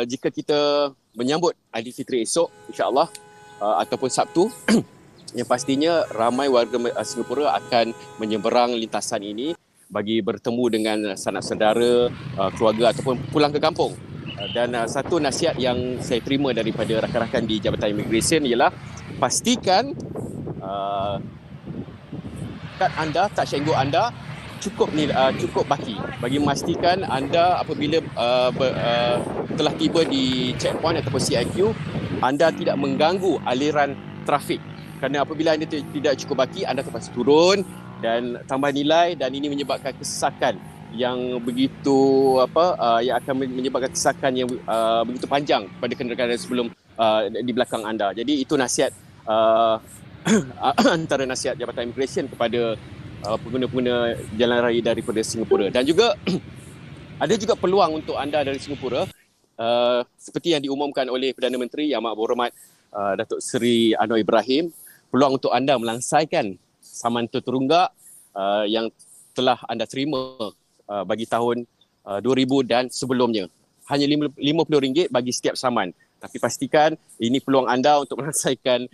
[SPEAKER 16] jika kita menyambut Aidilfitri esok, insya-Allah, ataupun Sabtu, yang pastinya ramai warga Singapura akan menyeberang lintasan ini bagi bertemu dengan sanak saudara, keluarga ataupun pulang ke kampung. Dan satu nasihat yang saya terima daripada rakan-rakan di Jabatan Immigration ialah pastikan kad anda, kad syenggol anda cukup bagi memastikan anda apabila telah tiba di checkpoint ataupun CIQ, anda tidak mengganggu aliran trafik. Kerana apabila anda tidak cukup baki, anda terpaksa turun dan tambah nilai, dan ini menyebabkan kesesakan yang begitu yang akan menyebabkan kesesakan yang begitu panjang pada kenderaan sebelum di belakang anda. Jadi itu nasihat antara nasihat Jabatan Immigration kepada pengguna-pengguna jalan raya daripada Singapura. Dan juga ada juga peluang untuk anda dari Singapura, seperti yang diumumkan oleh Perdana Menteri Yang Amat Berhormat Datuk Seri Anwar Ibrahim, peluang untuk anda melangsaikan saman terunggak yang telah anda terima bagi tahun 2000 dan sebelumnya. Hanya RM50 bagi setiap saman. Tapi pastikan ini peluang anda untuk menyelesaikan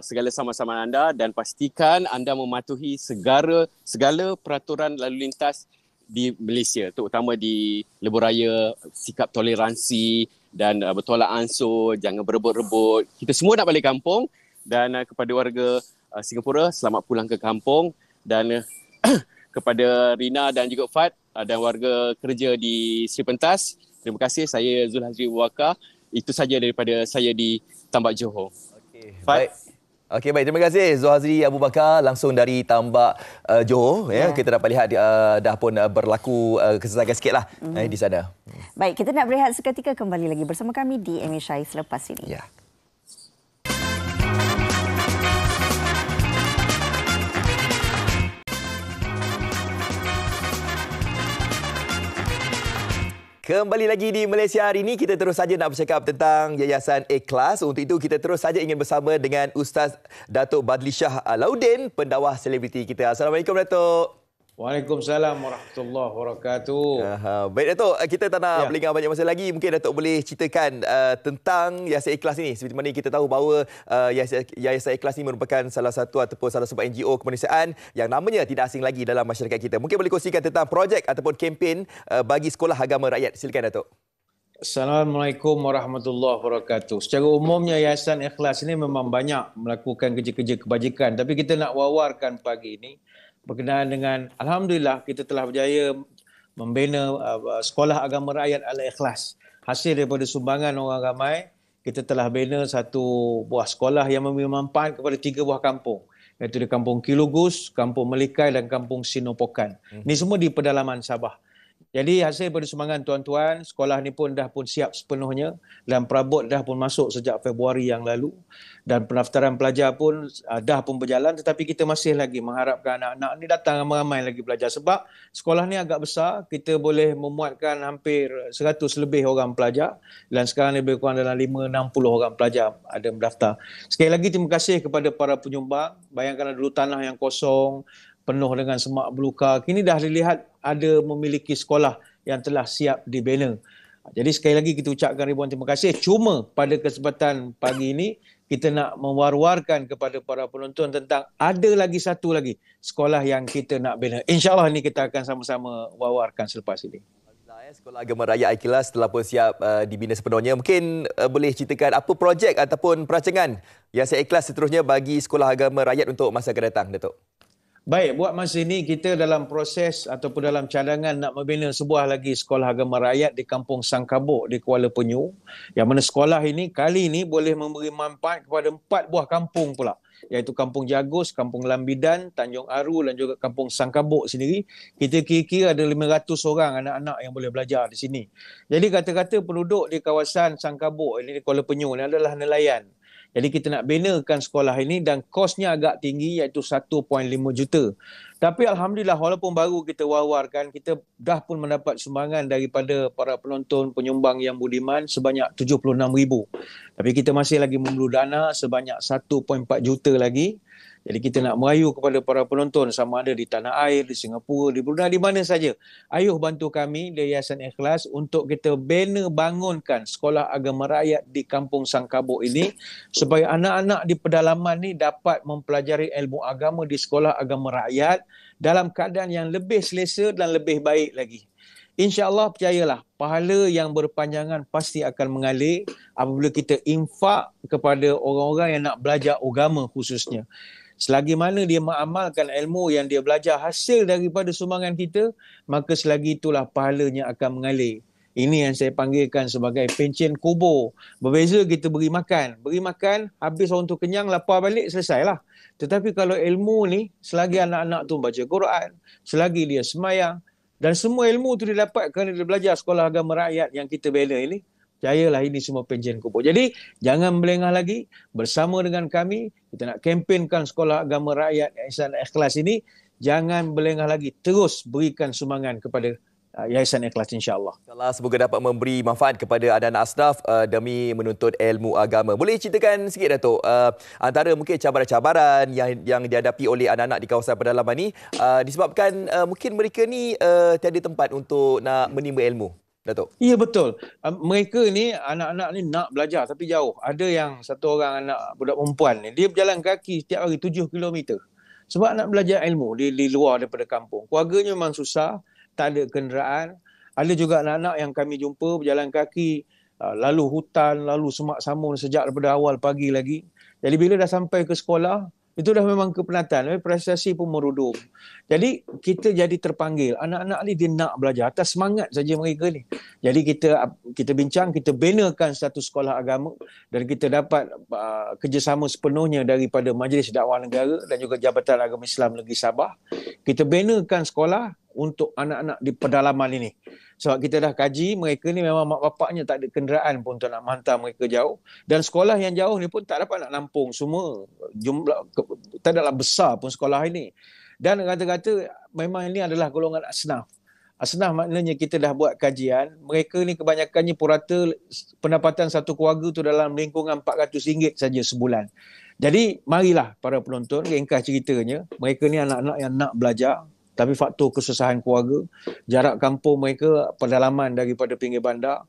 [SPEAKER 16] segala saman-saman anda dan pastikan anda mematuhi segala peraturan lalu lintas di Malaysia, terutama di lebuh raya, sikap toleransi dan bertolak ansur, jangan berebut-rebut. Kita semua nak balik kampung dan kepada warga Singapura, selamat pulang ke kampung dan kepada Rina dan juga Fad dan warga kerja di Sri Pentas, terima kasih. Saya Zulhazri Waka. Itu saja daripada saya di Tambak Johor.
[SPEAKER 1] Baik. Okey, baik. Terima kasih Zulhazri Abu Bakar langsung dari Tambak Johor. Ya. Kita dapat lihat dah pun berlaku kesesakan sikitlah di sana.
[SPEAKER 2] Baik, kita nak berehat seketika, kembali lagi bersama kami di MHI selepas ini.
[SPEAKER 1] Ya. Kembali lagi di Malaysia hari ini, kita terus saja nak bercakap tentang Yayasan Ikhlas. Untuk itu, kita terus saja ingin bersama dengan Ustaz Datuk Badli Shah Lauddin, pendakwah selebriti kita. Assalamualaikum, Datuk.
[SPEAKER 17] Waalaikumsalam warahmatullahi wabarakatuh.
[SPEAKER 1] Baik, Datuk. Kita tak nak melengah banyak masa lagi. Mungkin Datuk boleh ceritakan tentang Yayasan Ikhlas ini. Seperti mana kita tahu bahawa Yayasan Ikhlas ini merupakan salah satu ataupun salah sebuah NGO kemanusiaan yang namanya tidak asing lagi dalam masyarakat kita. Mungkin boleh kongsikan tentang projek ataupun kempen bagi sekolah agama rakyat. Silakan, Datuk.
[SPEAKER 17] Assalamualaikum warahmatullahi wabarakatuh. Secara umumnya Yayasan Ikhlas ini memang banyak melakukan kerja-kerja kebajikan. Tapi kita nak wawarkan pagi ini berkenaan dengan, alhamdulillah kita telah berjaya membina sekolah agama rakyat Al-Ikhlas. Hasil daripada sumbangan orang ramai, kita telah bina satu buah sekolah yang memberi manfaat kepada 3 buah kampung, iaitu di Kampung Kilugus, Kampung Melikai dan Kampung Sinopokan. Ini semua di pedalaman Sabah. Jadi hasil daripada sumbangan tuan-tuan, sekolah ni pun dah pun siap sepenuhnya dan perabot dah pun masuk sejak Februari yang lalu dan pendaftaran pelajar pun dah pun berjalan, tetapi kita masih lagi mengharapkan anak-anak ni datang ramai-ramai lagi belajar sebab sekolah ni agak besar, kita boleh memuatkan hampir 100 lebih orang pelajar dan sekarang lebih kurang dalam 5-60 orang pelajar ada mendaftar. Sekali lagi terima kasih kepada para penyumbang. Bayangkan dulu tanah yang kosong, penuh dengan semak belukar. Kini dah dilihat ada memiliki sekolah yang telah siap dibina. Jadi sekali lagi kita ucapkan ribuan terima kasih. Cuma pada kesempatan pagi ini kita nak mewar-warkan kepada para penonton tentang ada lagi satu lagi sekolah yang kita nak bina. InsyaAllah ini kita akan sama-sama war-warkan selepas ini.
[SPEAKER 1] Sekolah Agama Rakyat Ikhlas telah pun siap dibina sepenuhnya. Mungkin boleh ceritakan apa projek ataupun perancangan Yayasan Ikhlas seterusnya bagi sekolah agama rakyat untuk masa akan datang, Datuk?
[SPEAKER 17] Baik, buat masa ini kita dalam proses ataupun dalam cadangan nak membina sebuah lagi sekolah agama rakyat di Kampung Sangkabuk di Kuala Penyu. Yang mana sekolah ini kali ini boleh memberi manfaat kepada 4 buah kampung pula. Iaitu Kampung Jagus, Kampung Lambidan, Tanjung Aru dan juga Kampung Sangkabuk sendiri. Kita kira-kira ada 500 orang anak-anak yang boleh belajar di sini. Jadi kata-kata penduduk di kawasan Sangkabuk ini di Kuala Penyu ini adalah nelayan. Jadi kita nak binakan sekolah ini dan kosnya agak tinggi iaitu 1.5 juta. Tapi alhamdulillah walaupun baru kita war-warkan, kita dah pun mendapat sumbangan daripada para penonton penyumbang yang budiman sebanyak 76,000. Tapi kita masih lagi memerlu dana sebanyak 1.4 juta lagi. Jadi kita nak merayu kepada para penonton sama ada di tanah air, di Singapura, di Brunei, di mana saja. Ayuh bantu kami di Yayasan Ikhlas untuk kita bina bangunkan sekolah agama rakyat di Kampung Sangkabuk ini supaya anak-anak di pedalaman ni dapat mempelajari ilmu agama di sekolah agama rakyat dalam keadaan yang lebih selesa dan lebih baik lagi. InsyaAllah percayalah, pahala yang berpanjangan pasti akan mengalir apabila kita infak kepada orang-orang yang nak belajar agama khususnya. Selagi mana dia mengamalkan ilmu yang dia belajar hasil daripada sumbangan kita, maka selagi itulah pahalanya akan mengalir. Ini yang saya panggilkan sebagai pencen kubur. Berbeza kita beri makan. Beri makan, habis orang tu kenyang, lapar balik, selesailah. Tetapi kalau ilmu ni, selagi anak-anak tu baca Quran, selagi dia semayang, dan semua ilmu tu dia dapat kerana dia belajar sekolah agama rakyat yang kita bina ini, percayalah ini semua pencen kubur. Jadi, jangan melengah lagi. Bersama dengan kami, kita nak kempenkan sekolah agama rakyat Yayasan Ikhlas ini. Jangan melengah lagi. Terus berikan sumbangan kepada Yayasan Ikhlas insya-Allah.
[SPEAKER 1] InsyaAllah semoga dapat memberi manfaat kepada anak-anak asnaf demi menuntut ilmu agama. Boleh ceritakan sikit Datuk, antara mungkin cabaran-cabaran yang dihadapi oleh anak-anak di kawasan pedalaman ni disebabkan mungkin mereka ni tiada tempat untuk nak menimba ilmu, Datuk?
[SPEAKER 17] Ya, betul. Mereka ni, anak-anak ni nak belajar tapi jauh. Ada yang satu orang anak budak perempuan ni, dia berjalan kaki setiap hari 7 km. Sebab nak belajar ilmu di luar daripada kampung. Keluarganya memang susah, tak ada kenderaan. Ada juga anak-anak yang kami jumpa berjalan kaki, lalu hutan, lalu semak samun sejak daripada awal pagi lagi. Jadi bila dah sampai ke sekolah, itu dah memang kepenatan, prestasi pun merudum. Jadi kita jadi terpanggil. Anak-anak ni dia nak belajar atas semangat saja mereka ni. Jadi kita bincang, kita benakan satu sekolah agama dan kita dapat kerjasama sepenuhnya daripada Majlis Dakwah Negara dan juga Jabatan Agama Islam Negeri Sabah. Kita benakan sekolah untuk anak-anak di pedalaman ini. Sebab kita dah kaji, mereka ni memang mak bapaknya tak ada kenderaan pun untuk nak menghantar mereka jauh. Dan sekolah yang jauh ni pun tak dapat nak nampung semua. Tak adalah besar pun sekolah ini. Dan kata-kata memang ini adalah golongan asnaf. Asnaf maknanya kita dah buat kajian. Mereka ni kebanyakannya purata pendapatan satu keluarga tu dalam lingkungan RM400 saja sebulan. Jadi marilah para penonton, ringkas ceritanya. Mereka ni anak-anak yang nak belajar. Tapi faktor kesusahan keluarga, jarak kampung mereka, pedalaman daripada pinggir bandar.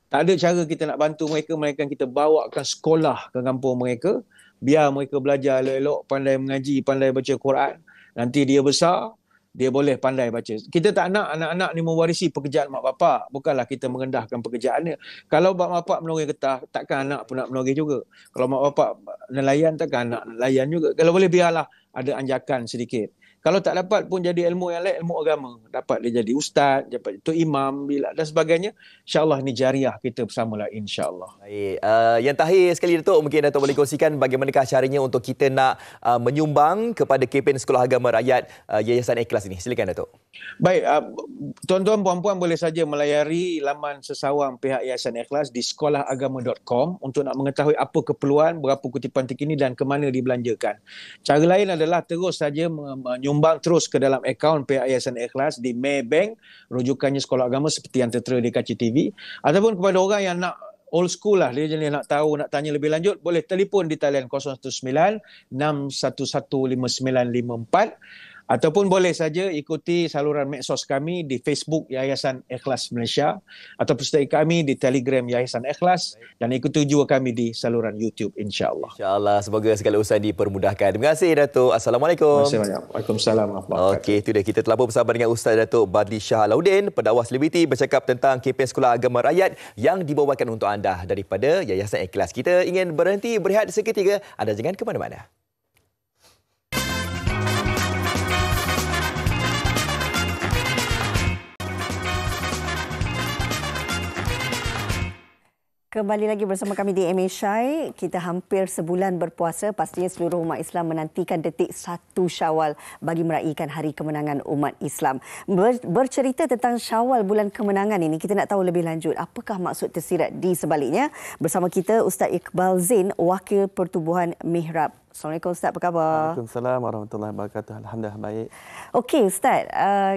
[SPEAKER 17] Tak ada cara kita nak bantu mereka, melainkan kita bawakan sekolah ke kampung mereka, biar mereka belajar elok-elok, pandai mengaji, pandai baca Quran. Nanti dia besar, dia boleh pandai baca. Kita tak nak anak-anak ni mewarisi pekerjaan mak bapak. Bukanlah kita merendahkan pekerjaannya. Kalau mak bapak menori getah, takkan anak pun nak menori juga. Kalau mak bapak nelayan, takkan anak nelayan juga. Kalau boleh biarlah ada anjakan sedikit. Kalau tak dapat pun jadi ilmu yang lain, ilmu agama. Dapat dia jadi ustaz, dapat itu imam dan sebagainya. InsyaAllah ni jariah kita bersamalah insyaAllah.
[SPEAKER 1] Baik. Yang terakhir sekali Datuk, mungkin Datuk boleh kongsikan bagaimanakah caranya untuk kita nak menyumbang kepada kempen Sekolah Agama Rakyat Yayasan Ikhlas ini. Silakan Datuk.
[SPEAKER 17] Baik, tuan-tuan puan-puan boleh saja melayari laman sesawang pihak Yayasan Ikhlas di sekolahagama.com untuk nak mengetahui apa keperluan, berapa kutipan terkini dan ke mana dibelanjakan. Cara lain adalah terus saja menyumbang terus ke dalam akaun pihak Yayasan Ikhlas di Maybank, rujukannya Sekolah Agama seperti yang tertera di kaca TV, ataupun kepada orang yang nak old school lah, dia jenis nak tahu, nak tanya lebih lanjut, boleh telefon di talian 019 611 5954 ataupun boleh saja ikuti saluran medsos kami di Facebook Yayasan Ikhlas Malaysia ataupun sertai kami di Telegram Yayasan Ikhlas dan ikuti juga kami di saluran YouTube insya-Allah.
[SPEAKER 1] Insya-Allah semoga segala usaha dipermudahkan. Terima kasih Datuk. Assalamualaikum.
[SPEAKER 17] Terima kasih banyak. Waalaikumsalam.
[SPEAKER 1] Okey, itu dia, kita telah bersama dengan Ustaz Datuk Badli Shah Alauddin, pendakwa selebriti, bercakap tentang kempen Sekolah Agama Rakyat yang dibawakan untuk anda daripada Yayasan Ikhlas. Kita ingin berhenti berehat seketika. Anda jangan ke mana-mana.
[SPEAKER 2] Kembali lagi bersama kami di MA Shai. Kita hampir sebulan berpuasa. Pastinya seluruh umat Islam menantikan detik 1 Syawal bagi meraihkan Hari Kemenangan Umat Islam. Bercerita tentang Syawal, bulan kemenangan ini, kita nak tahu lebih lanjut apakah maksud tersirat di sebaliknya. Bersama kita Ustaz Iqbal Zain, Wakil Pertubuhan Mihrab. Assalamualaikum Ustaz, apa khabar?
[SPEAKER 18] Waalaikumsalam warahmatullahi wabarakatuh. Alhamdulillah baik.
[SPEAKER 2] Okey Ustaz,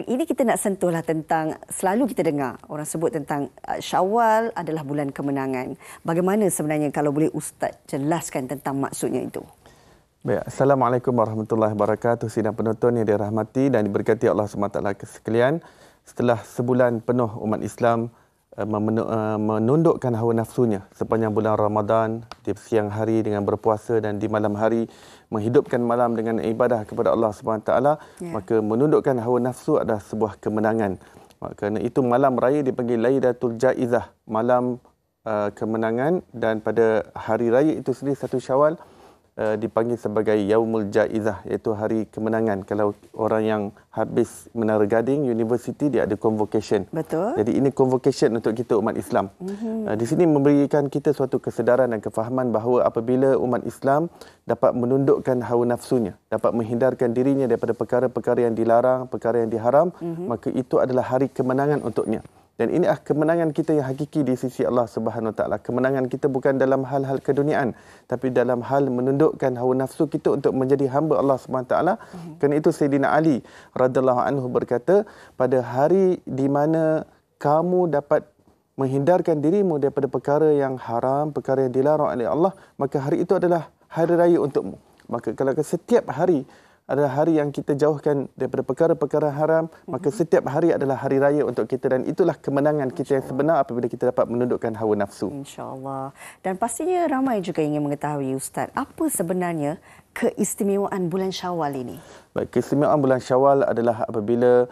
[SPEAKER 2] ini kita nak sentuhlah tentang, selalu kita dengar orang sebut tentang Syawal adalah bulan kemenangan. Bagaimana sebenarnya kalau boleh Ustaz jelaskan tentang maksudnya itu?
[SPEAKER 18] Baik, Assalamualaikum warahmatullahi wabarakatuh. Sidang penonton yang dirahmati dan diberkati Allah SWT sekalian. Setelah sebulan penuh umat Islam menundukkan hawa nafsunya sepanjang bulan Ramadan, di siang hari dengan berpuasa dan di malam hari menghidupkan malam dengan ibadah kepada Allah SWT, maka menundukkan hawa nafsu adalah sebuah kemenangan. Kerana itu malam raya dipanggil Lailatul Jaizah, malam kemenangan, dan pada hari raya itu sendiri 1 Syawal dipanggil sebagai Yaumul Jaizah, iaitu hari kemenangan. Kalau orang yang habis Menara Gading University, dia ada convocation.
[SPEAKER 2] Betul.
[SPEAKER 18] Jadi ini convocation untuk kita umat Islam. Di sini memberikan kita suatu kesedaran dan kefahaman bahawa apabila umat Islam dapat menundukkan hawa nafsunya, dapat menghindarkan dirinya daripada perkara-perkara yang dilarang, perkara yang diharam, maka itu adalah hari kemenangan untuknya. Dan ini kemenangan kita yang hakiki di sisi Allah Subhanahu Wa Taala. Kemenangan kita bukan dalam hal-hal keduniaan, tapi dalam hal menundukkan hawa nafsu kita untuk menjadi hamba Allah Subhanahu Wa Taala. Kerana itu Sayyidina Ali radhiyallahu anhu berkata, pada hari di mana kamu dapat menghindarkan dirimu daripada perkara yang haram, perkara yang dilarang oleh Allah, maka hari itu adalah hari raya untukmu. Maka kalau setiap hari adalah hari yang kita jauhkan daripada perkara-perkara haram, maka setiap hari adalah hari raya untuk kita, dan itulah kemenangan kita yang sebenar apabila kita dapat menundukkan hawa nafsu.
[SPEAKER 2] InsyaAllah. Dan pastinya ramai juga ingin mengetahui, Ustaz, apa sebenarnya keistimewaan bulan Syawal ini? Baik, keistimewaan bulan Syawal adalah apabila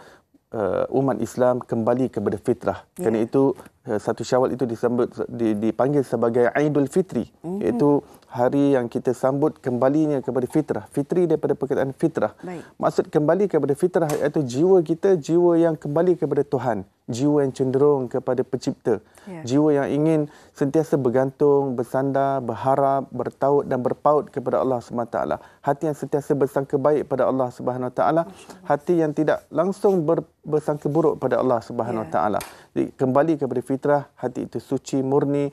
[SPEAKER 2] umat Islam kembali kepada fitrah. Kerana itu satu Syawal itu dipanggil sebagai Aidul Fitri, iaitu hari yang kita sambut kembalinya kepada fitrah. Fitri daripada perkataan fitrah. Maksud kembali kepada fitrah iaitu jiwa kita, jiwa yang kembali kepada Tuhan, jiwa yang cenderung kepada Pencipta, jiwa yang ingin sentiasa bergantung, bersandar, berharap, bertaut dan berpaut kepada Allah SWT. Hati yang sentiasa bersangka baik pada Allah SWT, hati yang tidak langsung bersangka buruk pada Allah SWT. Jadi, kembali kepada fitrah, hati itu suci, murni,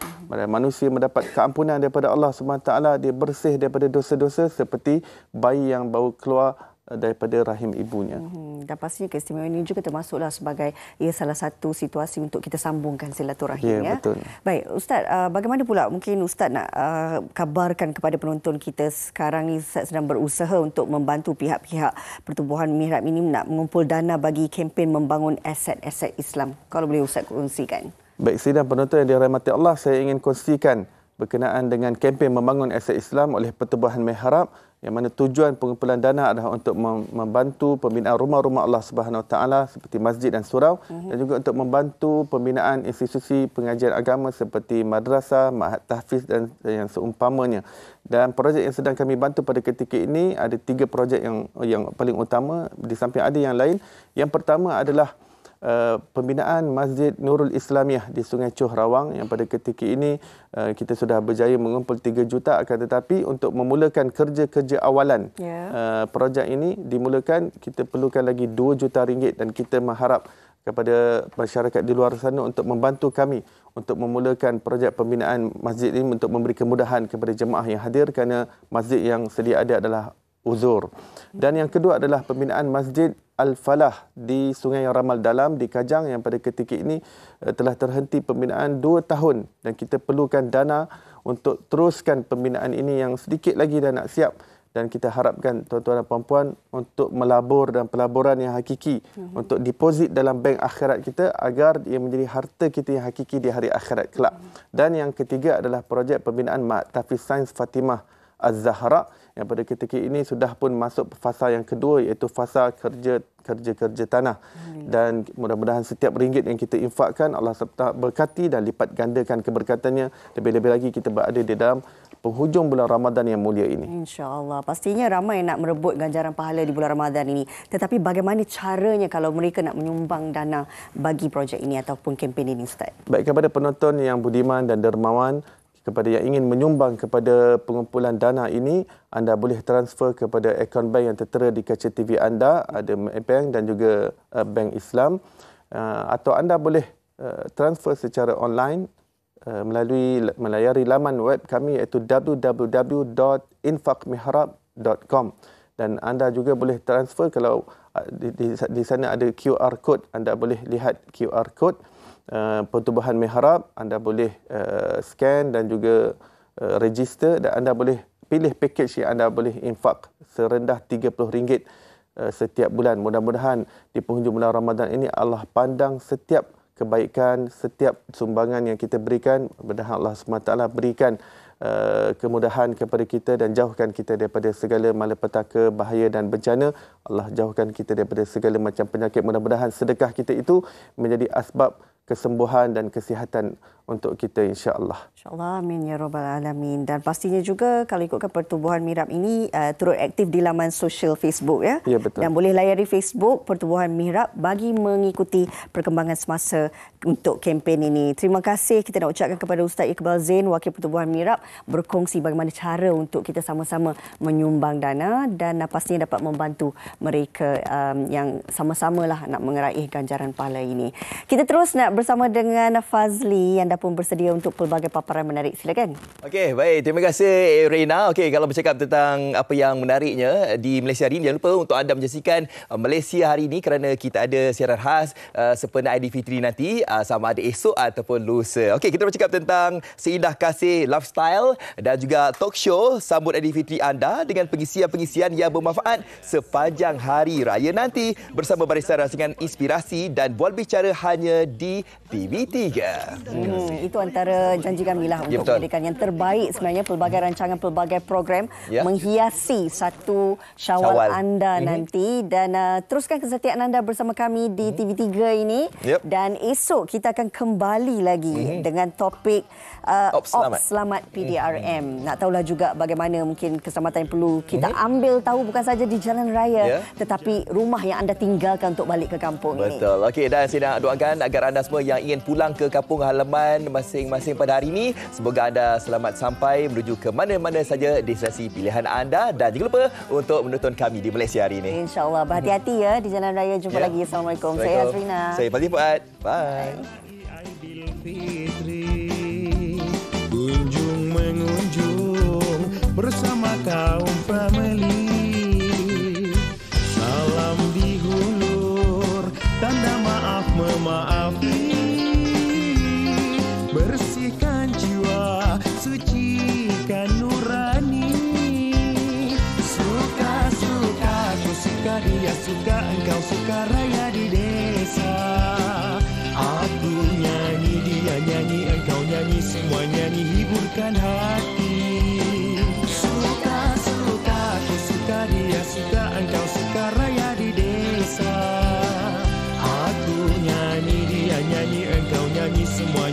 [SPEAKER 2] manusia mendapat keampunan daripada Allah SWT, dia bersih daripada dosa-dosa seperti bayi yang baru keluar daripada rahim ibunya. Dan pastinya keistimewaan ini juga termasuklah sebagai salah satu situasi untuk kita sambungkan silaturahim. Ya, betul. Baik, Ustaz, bagaimana pula mungkin Ustaz nak kabarkan kepada penonton kita sekarang ni Ustaz sedang berusaha untuk membantu pihak-pihak Pertubuhan Mihrab ini nak mengumpul dana bagi kempen membangun aset-aset Islam. Kalau boleh Ustaz kongsikan. Baik, sidang penonton yang dirahmati Allah, saya ingin kongsikan berkenaan dengan kempen membangun aset Islam oleh Pertubuhan Mihrab, yang mana tujuan pengumpulan dana adalah untuk membantu pembinaan rumah-rumah Allah Subhanahu Wa Taala seperti masjid dan surau, dan juga untuk membantu pembinaan institusi pengajian agama seperti madrasah, ma'had tahfiz dan yang seumpamanya. Dan projek yang sedang kami bantu pada ketika ini ada 3 projek yang paling utama, di samping ada yang lain. Yang pertama adalah pembinaan Masjid Nurul Islamiyah di Sungai Chuh Rawang, yang pada ketika ini kita sudah berjaya mengumpul 3 juta, akan tetapi untuk memulakan kerja-kerja awalan projek ini dimulakan, kita perlukan lagi 2 juta ringgit, dan kita mengharap kepada masyarakat di luar sana untuk membantu kami untuk memulakan projek pembinaan masjid ini untuk memberi kemudahan kepada jemaah yang hadir, kerana masjid yang sedia ada adalah uzur. Dan yang kedua adalah pembinaan Masjid Al-Falah di Sungai Ramal Dalam di Kajang, yang pada ketika ini telah terhenti pembinaan 2 tahun, dan kita perlukan dana untuk teruskan pembinaan ini yang sedikit lagi dah nak siap, dan kita harapkan tuan-tuan dan puan-puan untuk melabur dan pelaburan yang hakiki untuk deposit dalam bank akhirat kita agar ia menjadi harta kita yang hakiki di hari akhirat kelak. Dan yang ketiga adalah projek pembinaan Ma'had Tahfiz Sains Fatimah Az-Zahra, yang pada ketika ini sudah pun masuk fasa yang kedua, iaitu fasa kerja tanah. Dan mudah-mudahan setiap ringgit yang kita infakkan Allah berkati dan lipat gandakan keberkatannya. Lebih-lebih lagi kita berada di dalam penghujung bulan Ramadan yang mulia ini. InsyaAllah. Pastinya ramai nak merebut ganjaran pahala di bulan Ramadan ini. Tetapi bagaimana caranya kalau mereka nak menyumbang dana bagi projek ini ataupun kempen ini, Ustaz? Baik, kepada penonton yang budiman dan dermawan, kepada yang ingin menyumbang kepada pengumpulan dana ini, anda boleh transfer kepada akaun bank yang tertera di kaca TV anda, ada bank dan juga bank Islam, atau anda boleh transfer secara online melayari laman web kami, iaitu www.infaqmihrab.com, dan anda juga boleh transfer kalau di sana ada QR code, anda boleh lihat QR code Pertubuhan Mihrab, anda boleh scan dan juga register, dan anda boleh pilih package yang anda boleh infak serendah RM30 setiap bulan. Mudah-mudahan di penghujung bulan Ramadan ini Allah pandang setiap kebaikan, setiap sumbangan yang kita berikan. Mudah-mudahan Allah SWT berikan kemudahan kepada kita dan jauhkan kita daripada segala malapetaka, bahaya dan bencana. Allah jauhkan kita daripada segala macam penyakit. Mudah-mudahan sedekah kita itu menjadi asbab kesembuhan dan kesihatan untuk kita, insya-Allah. Insya-Allah, amin ya rabbal alamin. Dan pastinya juga kalau ikutkan Pertubuhan Mihrab ini turut aktif di laman sosial Facebook, ya. Ya, betul. Dan boleh layari Facebook Pertubuhan Mihrab bagi mengikuti perkembangan semasa untuk kempen ini. Terima kasih kita nak ucapkan kepada Ustaz Iqbal Zain, Wakil Pertubuhan Mihrab, berkongsi bagaimana cara untuk kita sama-sama menyumbang dana dan pastinya dapat membantu mereka yang sama-samalah nak meraih ganjaran pahala ini. Kita terus nak bersama dengan Fazli yang dah pun bersedia untuk pelbagai paparan menarik. Silakan.
[SPEAKER 1] Okey, baik. Terima kasih Reina. Okey, kalau bercakap tentang apa yang menariknya di Malaysia hari ini, jangan lupa untuk anda menyaksikan Malaysia hari ini kerana kita ada siaran khas sempena Aidilfitri nanti, sama ada esok ataupun lusa. Okey, kita bercakap tentang Seindah Kasih Lifestyle dan juga talk show sambut Aidilfitri anda dengan pengisian-pengisian yang bermanfaat sepanjang hari raya nanti bersama barisan rancangan inspirasi dan bual bicara hanya di TV3.
[SPEAKER 2] Itu antara janji kami lah untuk menjadikan yang terbaik sebenarnya pelbagai rancangan, pelbagai program menghiasi satu Syawal anda nanti dan teruskan kesetiaan anda bersama kami di TV3 ini dan esok kita akan kembali lagi dengan topik Ops Selamat PDRM. Nak tahulah juga bagaimana mungkin keselamatan yang perlu kita ambil tahu bukan saja di jalan raya tetapi rumah yang anda tinggalkan untuk balik ke kampung ini.
[SPEAKER 1] Betul. Okey, dan saya nak doakan agar anda semua yang ingin pulang ke kampung halaman masing-masing pada hari ini, semoga anda selamat sampai menuju ke mana-mana saja destinasi pilihan anda dan jangan lupa untuk menonton kami di Malaysia hari ini.
[SPEAKER 2] InsyaAllah. Berhati-hati ya di jalan raya. Jumpa lagi. Assalamualaikum. Saya Azrina.
[SPEAKER 1] Saya Fazli Fuad. Bye.
[SPEAKER 19] Kunjung mengunjung bersama kaum family. Salam dihulur, tanda maaf memaafi. Bersihkan jiwa, sucikan nurani. Suka-suka, aku suka dia suka, engkau suka raya di desa. Aku nyanyi, dia nyanyi, engkau nyanyi, semua nyanyi hiburkan hati. Suka-suka, aku suka dia suka, engkau suka raya di desa. Aku nyanyi, dia nyanyi, engkau nyanyi, semua